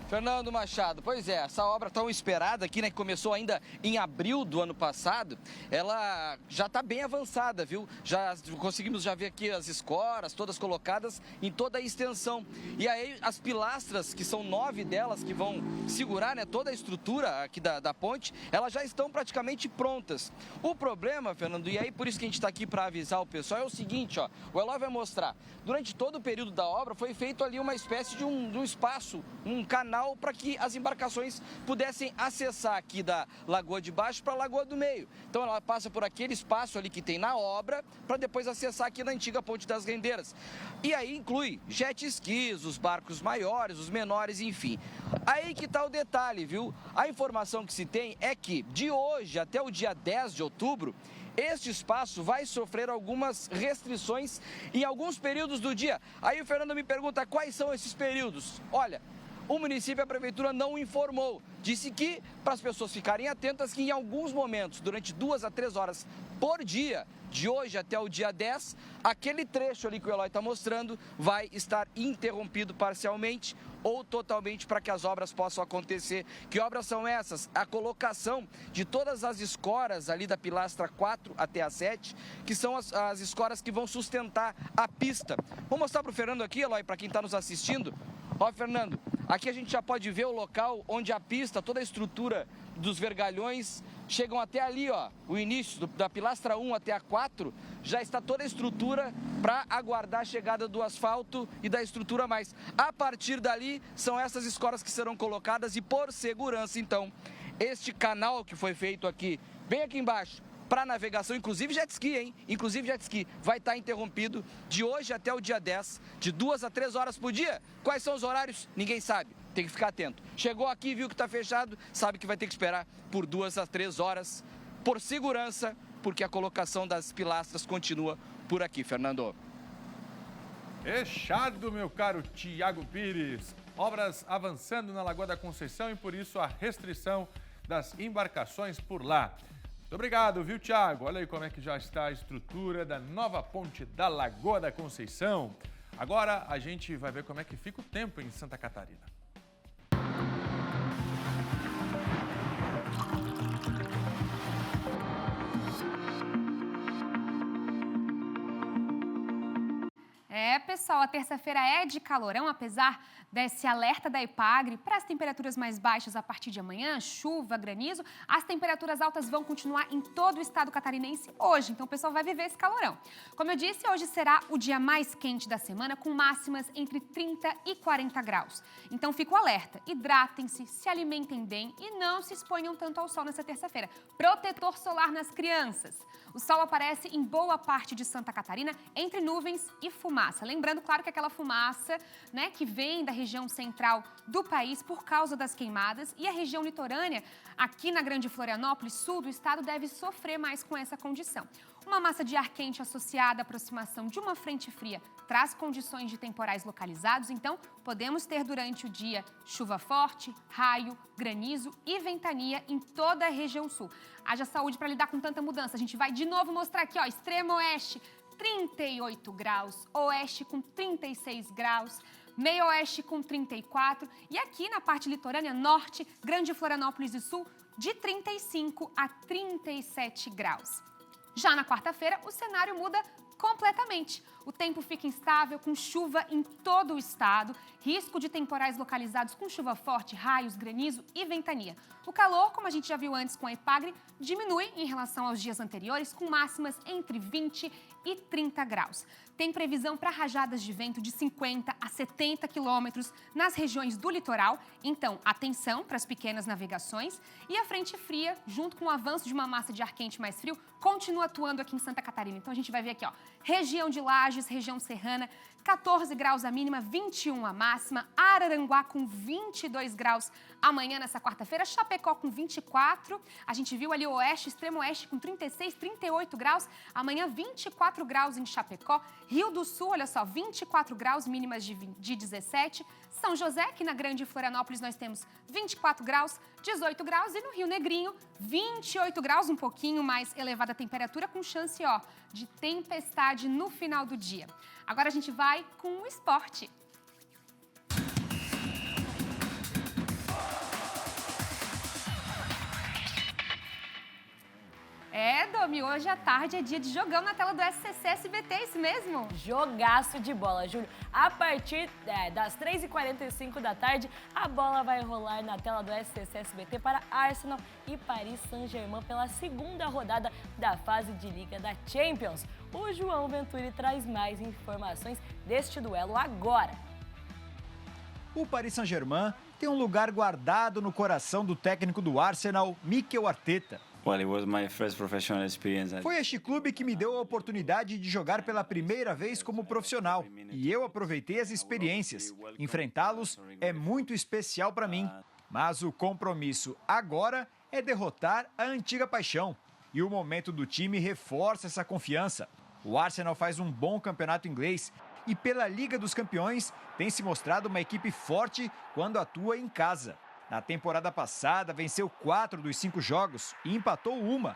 Fernando Machado, pois é, essa obra tão esperada aqui, né, que começou ainda em abril do ano passado, ela já está bem avançada, viu? Já conseguimos ver aqui as escoras, todas colocadas em toda a extensão. E aí as pilastras, que são 9 delas, que vão segurar, né, toda a estrutura aqui da ponte, elas já estão praticamente prontas. O problema, Fernando, e aí por isso que a gente está aqui para avisar o pessoal, é o seguinte, ó, o Eloy vai mostrar. Durante todo o período da obra foi feito ali uma espécie de um espaço, um canal para que as embarcações pudessem acessar aqui da Lagoa de Baixo para a Lagoa do Meio. Então ela passa por aquele espaço ali que tem na obra para depois acessar aqui na antiga Ponte das Rendeiras. E aí inclui jet skis, os barcos maiores, os menores, enfim. Aí que está o detalhe, viu? A informação que se tem é que de hoje até o dia 10 de outubro, este espaço vai sofrer algumas restrições em alguns períodos do dia. Aí o Fernando me pergunta quais são esses períodos. Olha, o município e a prefeitura não informou. Disse que, para as pessoas ficarem atentas, que em alguns momentos, durante 2 a 3 horas por dia, de hoje até o dia 10, aquele trecho ali que o Eloy está mostrando vai estar interrompido parcialmente ou totalmente para que as obras possam acontecer. Que obras são essas? A colocação de todas as escoras ali da pilastra 4 até a 7, que são as escoras que vão sustentar a pista. Vou mostrar para o Fernando aqui, Eloy, para quem está nos assistindo. Ó, Fernando, aqui a gente já pode ver o local onde a pista, toda a estrutura dos vergalhões chegam até ali, ó. O início da pilastra 1 até a 4 já está toda a estrutura para aguardar a chegada do asfalto e da estrutura mais. A partir dali são essas escoras que serão colocadas e por segurança, então, este canal que foi feito aqui, bem aqui embaixo, para navegação, inclusive jet ski, hein? Inclusive jet ski, vai estar interrompido de hoje até o dia 10, de 2 a 3 horas por dia. Quais são os horários? Ninguém sabe, tem que ficar atento. Chegou aqui, viu que está fechado, sabe que vai ter que esperar por 2 a 3 horas, por segurança, porque a colocação das pilastras continua por aqui, Fernando. Fechado, meu caro Thiago Pires. Obras avançando na Lagoa da Conceição e, por isso, a restrição das embarcações por lá. Muito obrigado, viu, Thiago? Olha aí como é que já está a estrutura da nova ponte da Lagoa da Conceição. Agora a gente vai ver como é que fica o tempo em Santa Catarina. Pessoal, a terça-feira é de calorão, apesar desse alerta da EPAGRE para as temperaturas mais baixas a partir de amanhã, chuva, granizo. As temperaturas altas vão continuar em todo o estado catarinense hoje, então o pessoal vai viver esse calorão. Como eu disse, hoje será o dia mais quente da semana, com máximas entre 30 e 40 graus. Então fica o alerta, hidratem-se, se alimentem bem e não se exponham tanto ao sol nessa terça-feira. Protetor solar nas crianças. O sol aparece em boa parte de Santa Catarina, entre nuvens e fumaça. Lembrando, claro, que aquela fumaça, né, que vem da região central do país por causa das queimadas, e a região litorânea, aqui na Grande Florianópolis, sul do estado, deve sofrer mais com essa condição. Uma massa de ar quente associada à aproximação de uma frente fria traz condições de temporais localizados, então podemos ter durante o dia chuva forte, raio, granizo e ventania em toda a região sul. Haja saúde para lidar com tanta mudança. A gente vai de novo mostrar aqui, ó, extremo oeste, 38 graus, oeste com 36 graus, meio oeste com 34 e aqui na parte litorânea norte, Grande Florianópolis e sul, de 35 a 37 graus. Já na quarta-feira, o cenário muda completamente. O tempo fica instável, com chuva em todo o estado, risco de temporais localizados com chuva forte, raios, granizo e ventania. O calor, como a gente já viu antes com a EPAGRE, diminui em relação aos dias anteriores, com máximas entre 20 e 30 graus. Tem previsão para rajadas de vento de 50 a 70 quilômetros nas regiões do litoral. Então, atenção para as pequenas navegações. E a frente fria, junto com o avanço de uma massa de ar quente mais frio, continua atuando aqui em Santa Catarina. Então, a gente vai ver aqui, ó, região de Lages, região serrana, 14 graus a mínima, 21 a máxima. Araranguá com 22 graus amanhã, nessa quarta-feira. Chapecó com 24. A gente viu ali o oeste, extremo oeste com 36, 38 graus. Amanhã, 24 graus em Chapecó. Rio do Sul, olha só, 24 graus, mínimas de 17. São José, aqui na Grande Florianópolis, nós temos 24 graus, 18 graus. E no Rio Negrinho, 28 graus, um pouquinho mais elevada a temperatura, com chance, ó, de tempestade no final do dia. Agora a gente vai com o esporte. Domi, hoje à tarde é dia de jogão na tela do SCC SBT, é isso mesmo? Jogaço de bola, Júlio. A partir das 3h45 da tarde, a bola vai rolar na tela do SCC SBT para Arsenal e Paris Saint-Germain pela segunda rodada da fase de Liga da Champions. O João Venturi traz mais informações deste duelo agora. O Paris Saint-Germain tem um lugar guardado no coração do técnico do Arsenal, Mikel Arteta. Foi este clube que me deu a oportunidade de jogar pela primeira vez como profissional e eu aproveitei as experiências. Enfrentá-los é muito especial para mim, mas o compromisso agora é derrotar a antiga paixão e o momento do time reforça essa confiança. O Arsenal faz um bom campeonato inglês e pela Liga dos Campeões tem se mostrado uma equipe forte quando atua em casa. Na temporada passada, venceu 4 dos 5 jogos e empatou uma.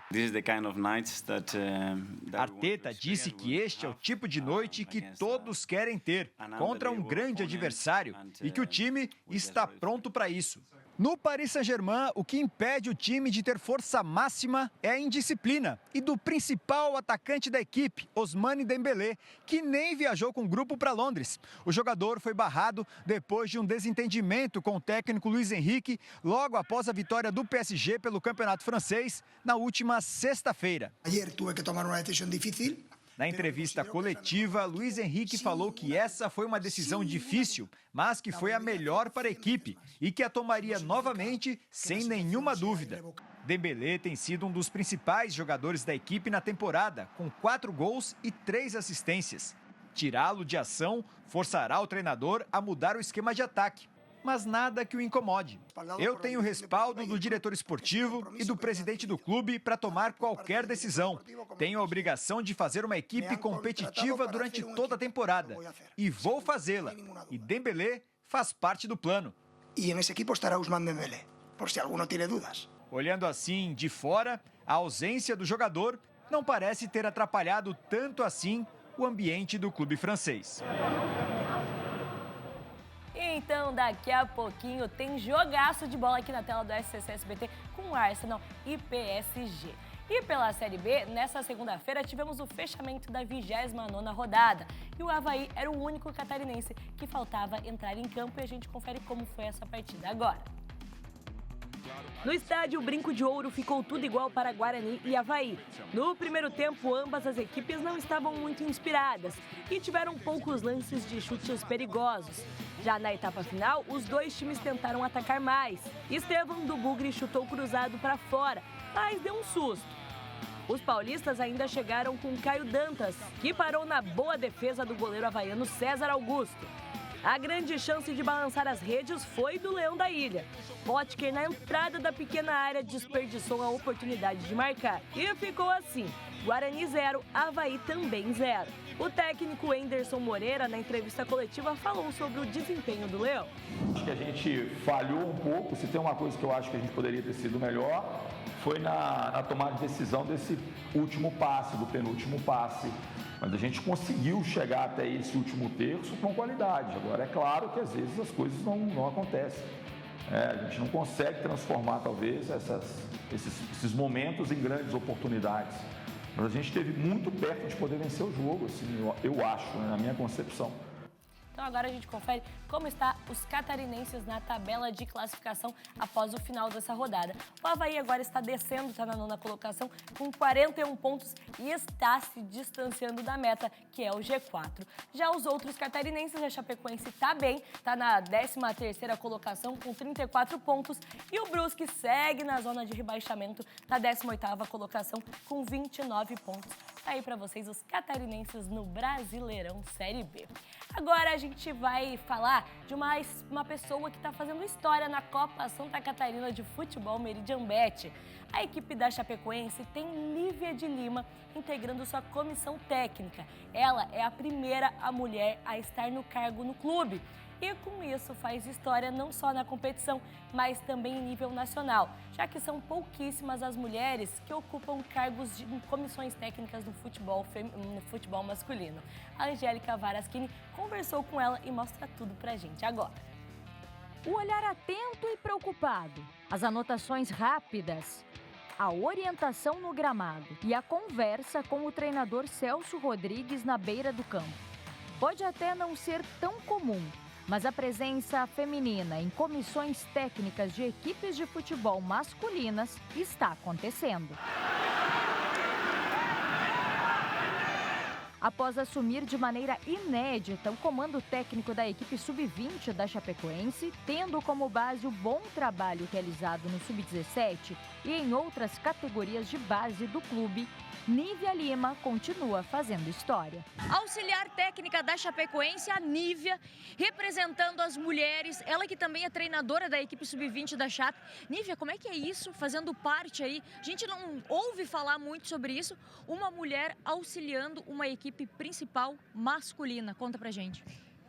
Arteta disse que este é o tipo de noite que todos querem ter, contra um grande adversário, e que o time está pronto para isso. No Paris Saint-Germain, o que impede o time de ter força máxima é a indisciplina e do principal atacante da equipe, Ousmane Dembélé, que nem viajou com o grupo para Londres. O jogador foi barrado depois de um desentendimento com o técnico Luiz Henrique, logo após a vitória do PSG pelo Campeonato Francês na última sexta-feira. Ayer tive que tomar uma decisão difícil. Na entrevista coletiva, Luiz Henrique falou que essa foi uma decisão difícil, mas que foi a melhor para a equipe e que a tomaria novamente sem nenhuma dúvida. Dembélé tem sido um dos principais jogadores da equipe na temporada, com 4 gols e 3 assistências. Tirá-lo de ação forçará o treinador a mudar o esquema de ataque, mas nada que o incomode. Eu tenho o respaldo do diretor esportivo e do presidente do clube para tomar qualquer decisão. Tenho a obrigação de fazer uma equipe competitiva durante toda a temporada e vou fazê-la. E Dembélé faz parte do plano. Y en ese equipo estará Ousmane Dembélé, por si alguno tiene dudas. Olhando assim de fora, a ausência do jogador não parece ter atrapalhado tanto assim o ambiente do clube francês. Então, daqui a pouquinho tem jogaço de bola aqui na tela do SCC SBT com Arsenal e PSG. E pela Série B, nessa segunda-feira tivemos o fechamento da 29ª rodada. E o Avaí era o único catarinense que faltava entrar em campo e a gente confere como foi essa partida agora. No estádio Brinco de Ouro ficou tudo igual para Guarani e Avaí. No primeiro tempo, ambas as equipes não estavam muito inspiradas e tiveram poucos lances de chutes perigosos. Já na etapa final, os dois times tentaram atacar mais. Estevão do Bugre chutou cruzado para fora, mas deu um susto. Os paulistas ainda chegaram com Caio Dantas, que parou na boa defesa do goleiro havaiano César Augusto. A grande chance de balançar as redes foi do Leão da Ilha. Potker, na entrada da pequena área, desperdiçou a oportunidade de marcar. E ficou assim, Guarani 0, Avaí também 0. O técnico Enderson Moreira, na entrevista coletiva, falou sobre o desempenho do Leão. Acho que a gente falhou um pouco. Se tem uma coisa que eu acho que a gente poderia ter sido melhor, foi na tomada de decisão desse último passe, do penúltimo passe. Mas a gente conseguiu chegar até esse último terço com qualidade. Agora, é claro que às vezes as coisas não acontecem. A gente não consegue transformar, talvez, esses momentos em grandes oportunidades. Mas a gente esteve muito perto de poder vencer o jogo, assim, eu acho, né, na minha concepção. Então agora a gente confere como está os catarinenses na tabela de classificação após o final dessa rodada. O Avaí agora está descendo, está na 9ª colocação com 41 pontos e está se distanciando da meta, que é o G4. Já os outros catarinenses, a Chapecoense está bem, está na 13ª colocação com 34 pontos e o Brusque segue na zona de rebaixamento, na 18ª colocação com 29 pontos. Aí para vocês os catarinenses no Brasileirão Série B. Agora a gente vai falar de uma pessoa que está fazendo história na Copa Santa Catarina de Futebol Meridian Bet. A equipe da Chapecoense tem Lívia de Lima integrando sua comissão técnica. Ela é a primeira mulher a estar no cargo no clube. E com isso faz história não só na competição, mas também em nível nacional, já que são pouquíssimas as mulheres que ocupam cargos em comissões técnicas no futebol masculino. A Angélica Varaschini conversou com ela e mostra tudo pra gente agora. O olhar atento e preocupado, as anotações rápidas, a orientação no gramado e a conversa com o treinador Celso Rodrigues na beira do campo. Pode até não ser tão comum, mas a presença feminina em comissões técnicas de equipes de futebol masculinas está acontecendo. Após assumir de maneira inédita o comando técnico da equipe sub-20 da Chapecoense, tendo como base o bom trabalho realizado no sub-17 e em outras categorias de base do clube, Nívia Lima continua fazendo história. Auxiliar técnica da Chapecoense, a Nívia, representando as mulheres, ela que também é treinadora da equipe sub-20 da Chape. Nívia, como é que é isso, fazendo parte aí? A gente não ouve falar muito sobre isso, uma mulher auxiliando uma equipe principal masculina. Conta pra gente.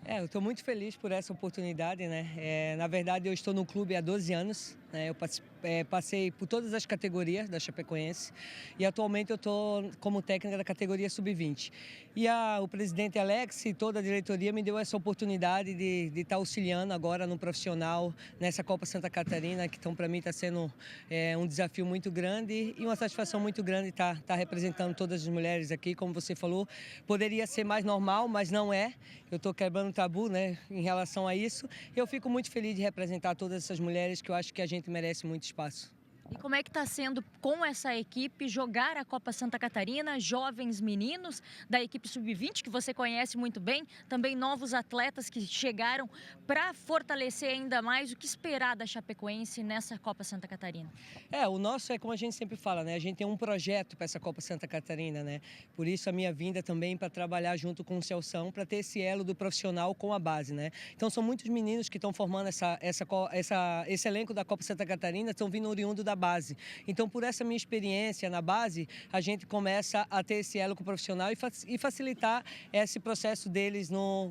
Eu estou muito feliz por essa oportunidade, né? Na verdade, eu estou no clube há 12 anos, né? Eu passei por todas as categorias da Chapecoense e atualmente eu estou como técnica da categoria sub-20. E o presidente Alex e toda a diretoria me deu essa oportunidade de estar auxiliando agora no profissional nessa Copa Santa Catarina, que então para mim está sendo um desafio muito grande e uma satisfação muito grande estar representando todas as mulheres aqui, como você falou. Poderia ser mais normal, mas não é. Eu estou quebrando tabu, né, em relação a isso. Eu fico muito feliz de representar todas essas mulheres, que eu acho que a gente merece muito espaço. E como é que está sendo com essa equipe jogar a Copa Santa Catarina, jovens meninos da equipe sub-20, que você conhece muito bem, também novos atletas que chegaram para fortalecer ainda mais o que esperar da Chapecoense nessa Copa Santa Catarina? O nosso é como a gente sempre fala, né? A gente tem um projeto para essa Copa Santa Catarina, né? Por isso a minha vinda também para trabalhar junto com o Celção, para ter esse elo do profissional com a base, né? Então são muitos meninos que estão formando esse elenco da Copa Santa Catarina, estão vindo oriundo da base. Então, por essa minha experiência na base, a gente começa a ter esse elo com o profissional e facilitar esse processo deles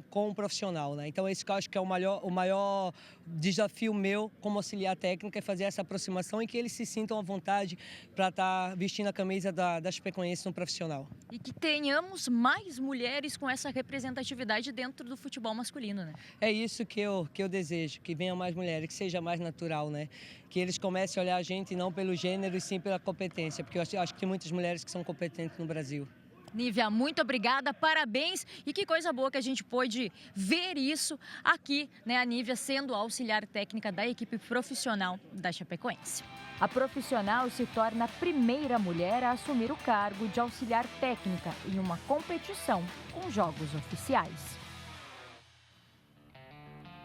com o profissional, né? Então, esse que eu acho que é o maior desafio meu como auxiliar técnico, é fazer essa aproximação e que eles se sintam à vontade para estar vestindo a camisa da Chapecoense no profissional. E que tenhamos mais mulheres com essa representatividade dentro do futebol masculino, né? É isso que eu desejo, que venham mais mulheres, que seja mais natural, né? Que eles comecem a olhar a gente não pelo gênero e sim pela competência, porque eu acho que tem muitas mulheres que são competentes no Brasil. Nívia, muito obrigada, parabéns e que coisa boa que a gente pôde ver isso aqui, né? A Nívia sendo auxiliar técnica da equipe profissional da Chapecoense. A profissional se torna a primeira mulher a assumir o cargo de auxiliar técnica em uma competição com jogos oficiais.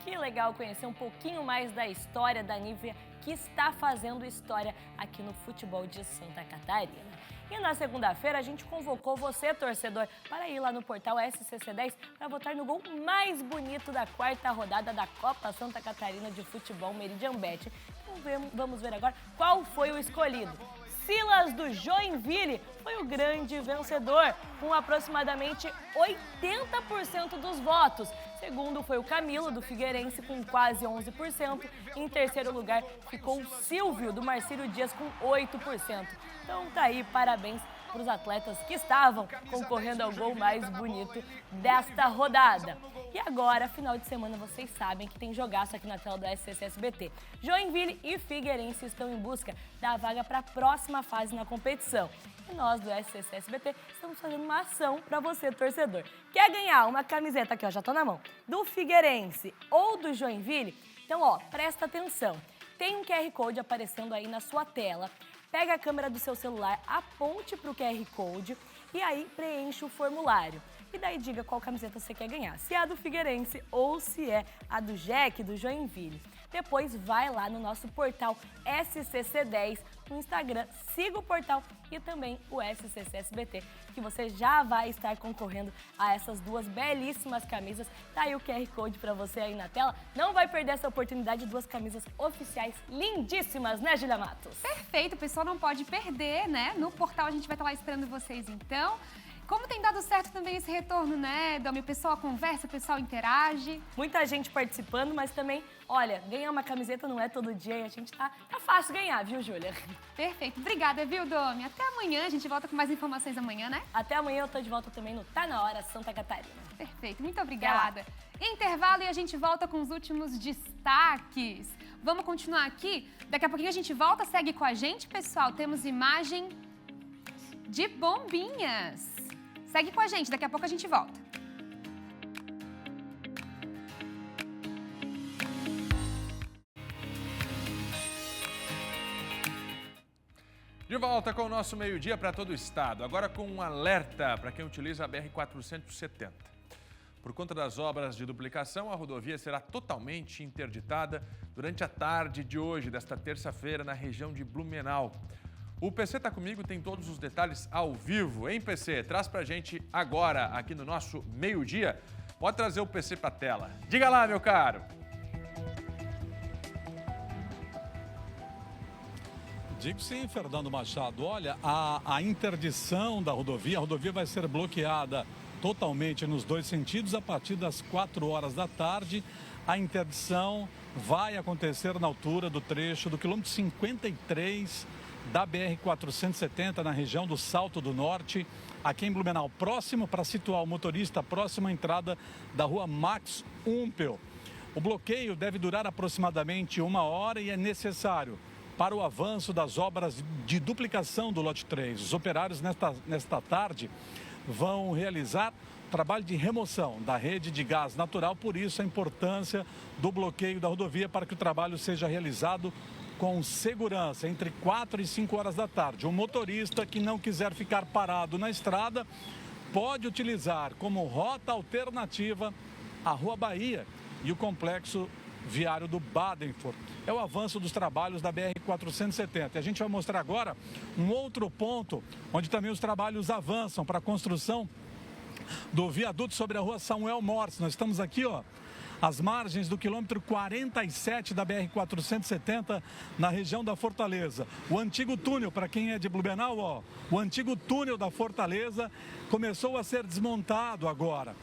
Que legal conhecer um pouquinho mais da história da Nívia, que está fazendo história aqui no futebol de Santa Catarina. E na segunda-feira a gente convocou você, torcedor, para ir lá no portal SCC10 para votar no gol mais bonito da quarta rodada da Copa Santa Catarina de Futebol Meridian Bet. Então vamos ver agora qual foi o escolhido. Silas do Joinville foi o grande vencedor, com aproximadamente 80% dos votos. Segundo foi o Camilo do Figueirense, com quase 11%. Em terceiro lugar ficou o Silvio do Marcílio Dias, com 8%. Então tá aí, parabéns para os atletas que estavam concorrendo ao gol mais bonito desta rodada. E agora, final de semana, vocês sabem que tem jogaço aqui na tela do SCC SBT. Joinville e Figueirense estão em busca da vaga para a próxima fase na competição. E nós do SCC SBT estamos fazendo uma ação para você, torcedor. Quer ganhar uma camiseta aqui, ó, já tô na mão, do Figueirense ou do Joinville? Então, ó, presta atenção. Tem um QR Code aparecendo aí na sua tela. Pega a câmera do seu celular, aponte para o QR Code e aí preenche o formulário. E daí diga qual camiseta você quer ganhar, se é a do Figueirense ou se é a do Jack, do Joinville. Depois vai lá no nosso portal SCC10 no Instagram, siga o portal e também o SCC SBT, que você já vai estar concorrendo a essas duas belíssimas camisas. Tá aí o QR Code para você aí na tela. Não vai perder essa oportunidade, duas camisas oficiais lindíssimas, né, Julia Matos? Perfeito, o pessoal não pode perder, né? No portal a gente vai estar lá esperando vocês, então. Como tem dado certo também esse retorno, né, Domi? O pessoal conversa, o pessoal interage. Muita gente participando, mas também, olha, ganhar uma camiseta não é todo dia e a gente tá fácil ganhar, viu, Júlia? Perfeito. Obrigada, viu, Domi? Até amanhã, a gente volta com mais informações amanhã, né? Até amanhã eu tô de volta também no Tá Na Hora Santa Catarina. Perfeito, muito obrigada. Intervalo e a gente volta com os últimos destaques. Vamos continuar aqui? Daqui a pouquinho a gente volta, segue com a gente, pessoal. Temos imagem de bombinhas. Segue com a gente, daqui a pouco a gente volta. De volta com o nosso meio-dia para todo o estado. Agora com um alerta para quem utiliza a BR-470. Por conta das obras de duplicação, a rodovia será totalmente interditada durante a tarde de hoje, desta terça-feira, na região de Blumenau. O PC tá comigo, tem todos os detalhes ao vivo. Hein, PC? Traz pra gente agora, aqui no nosso meio-dia. Pode trazer o PC pra tela. Diga lá, meu caro. Digo sim, Fernando Machado. Olha, a interdição da rodovia, a rodovia vai ser bloqueada totalmente nos dois sentidos a partir das 4 horas da tarde. A interdição vai acontecer na altura do trecho do quilômetro 53 da BR-470, na região do Salto do Norte, aqui em Blumenau, próximo, para situar o motorista, próximo à entrada da rua Max Umpel. O bloqueio deve durar aproximadamente 1 hora e é necessário para o avanço das obras de duplicação do lote 3. Os operários nesta tarde vão realizar trabalho de remoção da rede de gás natural, por isso a importância do bloqueio da rodovia para que o trabalho seja realizado com segurança, entre 4 e 5 horas da tarde. O motorista que não quiser ficar parado na estrada pode utilizar como rota alternativa a Rua Bahia e o complexo viário do Badenford. É o avanço dos trabalhos da BR-470. E a gente vai mostrar agora um outro ponto onde também os trabalhos avançam para a construção do viaduto sobre a Rua Samuel Morse. Nós estamos aqui, ó, às margens do quilômetro 47 da BR-470, na região da Fortaleza. O antigo túnel, para quem é de Blumenau, ó, o antigo túnel da Fortaleza começou a ser desmontado agora.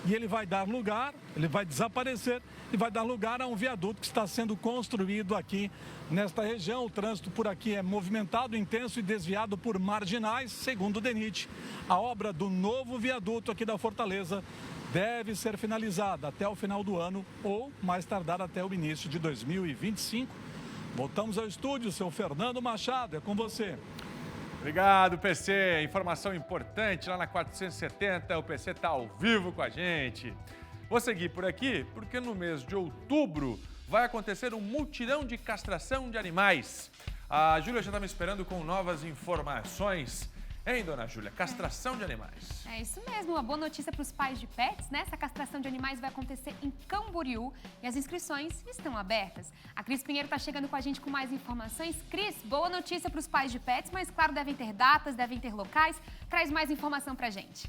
E ele vai dar lugar, ele vai desaparecer e vai dar lugar a um viaduto que está sendo construído aqui nesta região. O trânsito por aqui é movimentado, intenso e desviado por marginais, segundo o DENIT. A obra do novo viaduto aqui da Fortaleza deve ser finalizada até o final do ano ou mais tardar até o início de 2025. Voltamos ao estúdio, seu Fernando Machado, é com você. Obrigado, PC. Informação importante lá na 470. O PC está ao vivo com a gente. Vou seguir por aqui porque no mês de outubro vai acontecer um mutirão de castração de animais. A Júlia já está me esperando com novas informações. Hein, dona Júlia? Castração de animais. É isso mesmo, uma boa notícia para os pais de pets, né? Essa castração de animais vai acontecer em Camboriú e as inscrições estão abertas. A Cris Pinheiro está chegando com a gente com mais informações. Cris, boa notícia para os pais de pets, mas claro, devem ter datas, devem ter locais. Traz mais informação para a gente.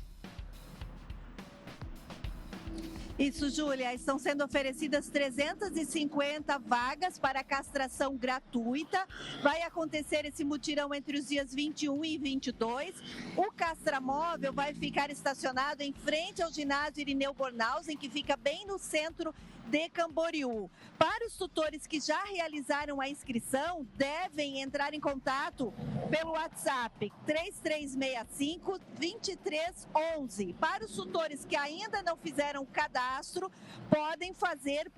Isso, Júlia. Estão sendo oferecidas 350 vagas para castração gratuita. Vai acontecer esse mutirão entre os dias 21 e 22. O castramóvel vai ficar estacionado em frente ao ginásio Irineu Bornhausen, que fica bem no centro de Camboriú. Para os tutores que já realizaram a inscrição, devem entrar em contato pelo WhatsApp 3365-2311. Para os tutores que ainda não fizeram o cadastro, podem fazer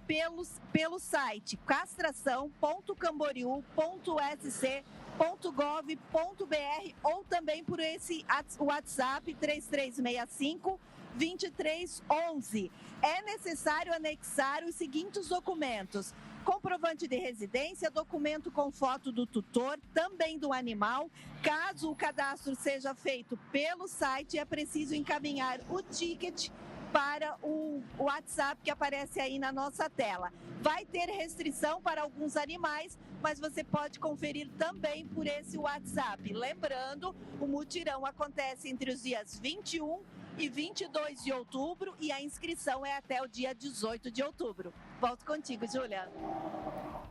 pelo site castração.camboriú.sc.gov.br ou também por esse WhatsApp 3365-2311. É necessário anexar os seguintes documentos: comprovante de residência, documento com foto do tutor, também do animal. Caso o cadastro seja feito pelo site, é preciso encaminhar o ticket para o WhatsApp que aparece aí na nossa tela. Vai ter restrição para alguns animais, mas você pode conferir também por esse WhatsApp. Lembrando, o mutirão acontece entre os dias 21 e 22 de outubro e a inscrição é até o dia 18 de outubro. Volto contigo, Júlia.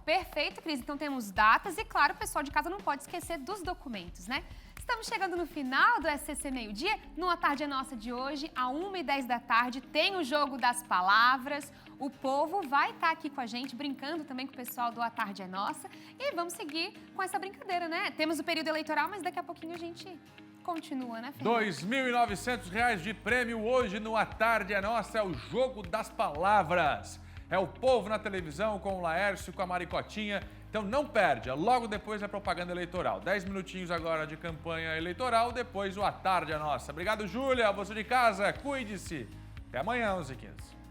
Perfeito, Cris. Então temos datas e, claro, o pessoal de casa não pode esquecer dos documentos, né? Estamos chegando no final do SCC Meio-Dia. Numa Tarde é Nossa de hoje, às 1h10 da tarde, tem o Jogo das Palavras. O povo vai estar aqui com a gente, brincando também com o pessoal do A Tarde é Nossa. E vamos seguir com essa brincadeira, né? Temos o período eleitoral, mas daqui a pouquinho a gente continua, né, Fernando? R$ 2.900 de prêmio hoje no A Tarde é Nossa. É o Jogo das Palavras. É o povo na televisão com o Laércio, com a Maricotinha. Então não perde, logo depois da propaganda eleitoral. 10 minutinhos agora de campanha eleitoral, depois o A Tarde é Nossa. Obrigado, Júlia. Você de casa, cuide-se. Até amanhã, 11h15.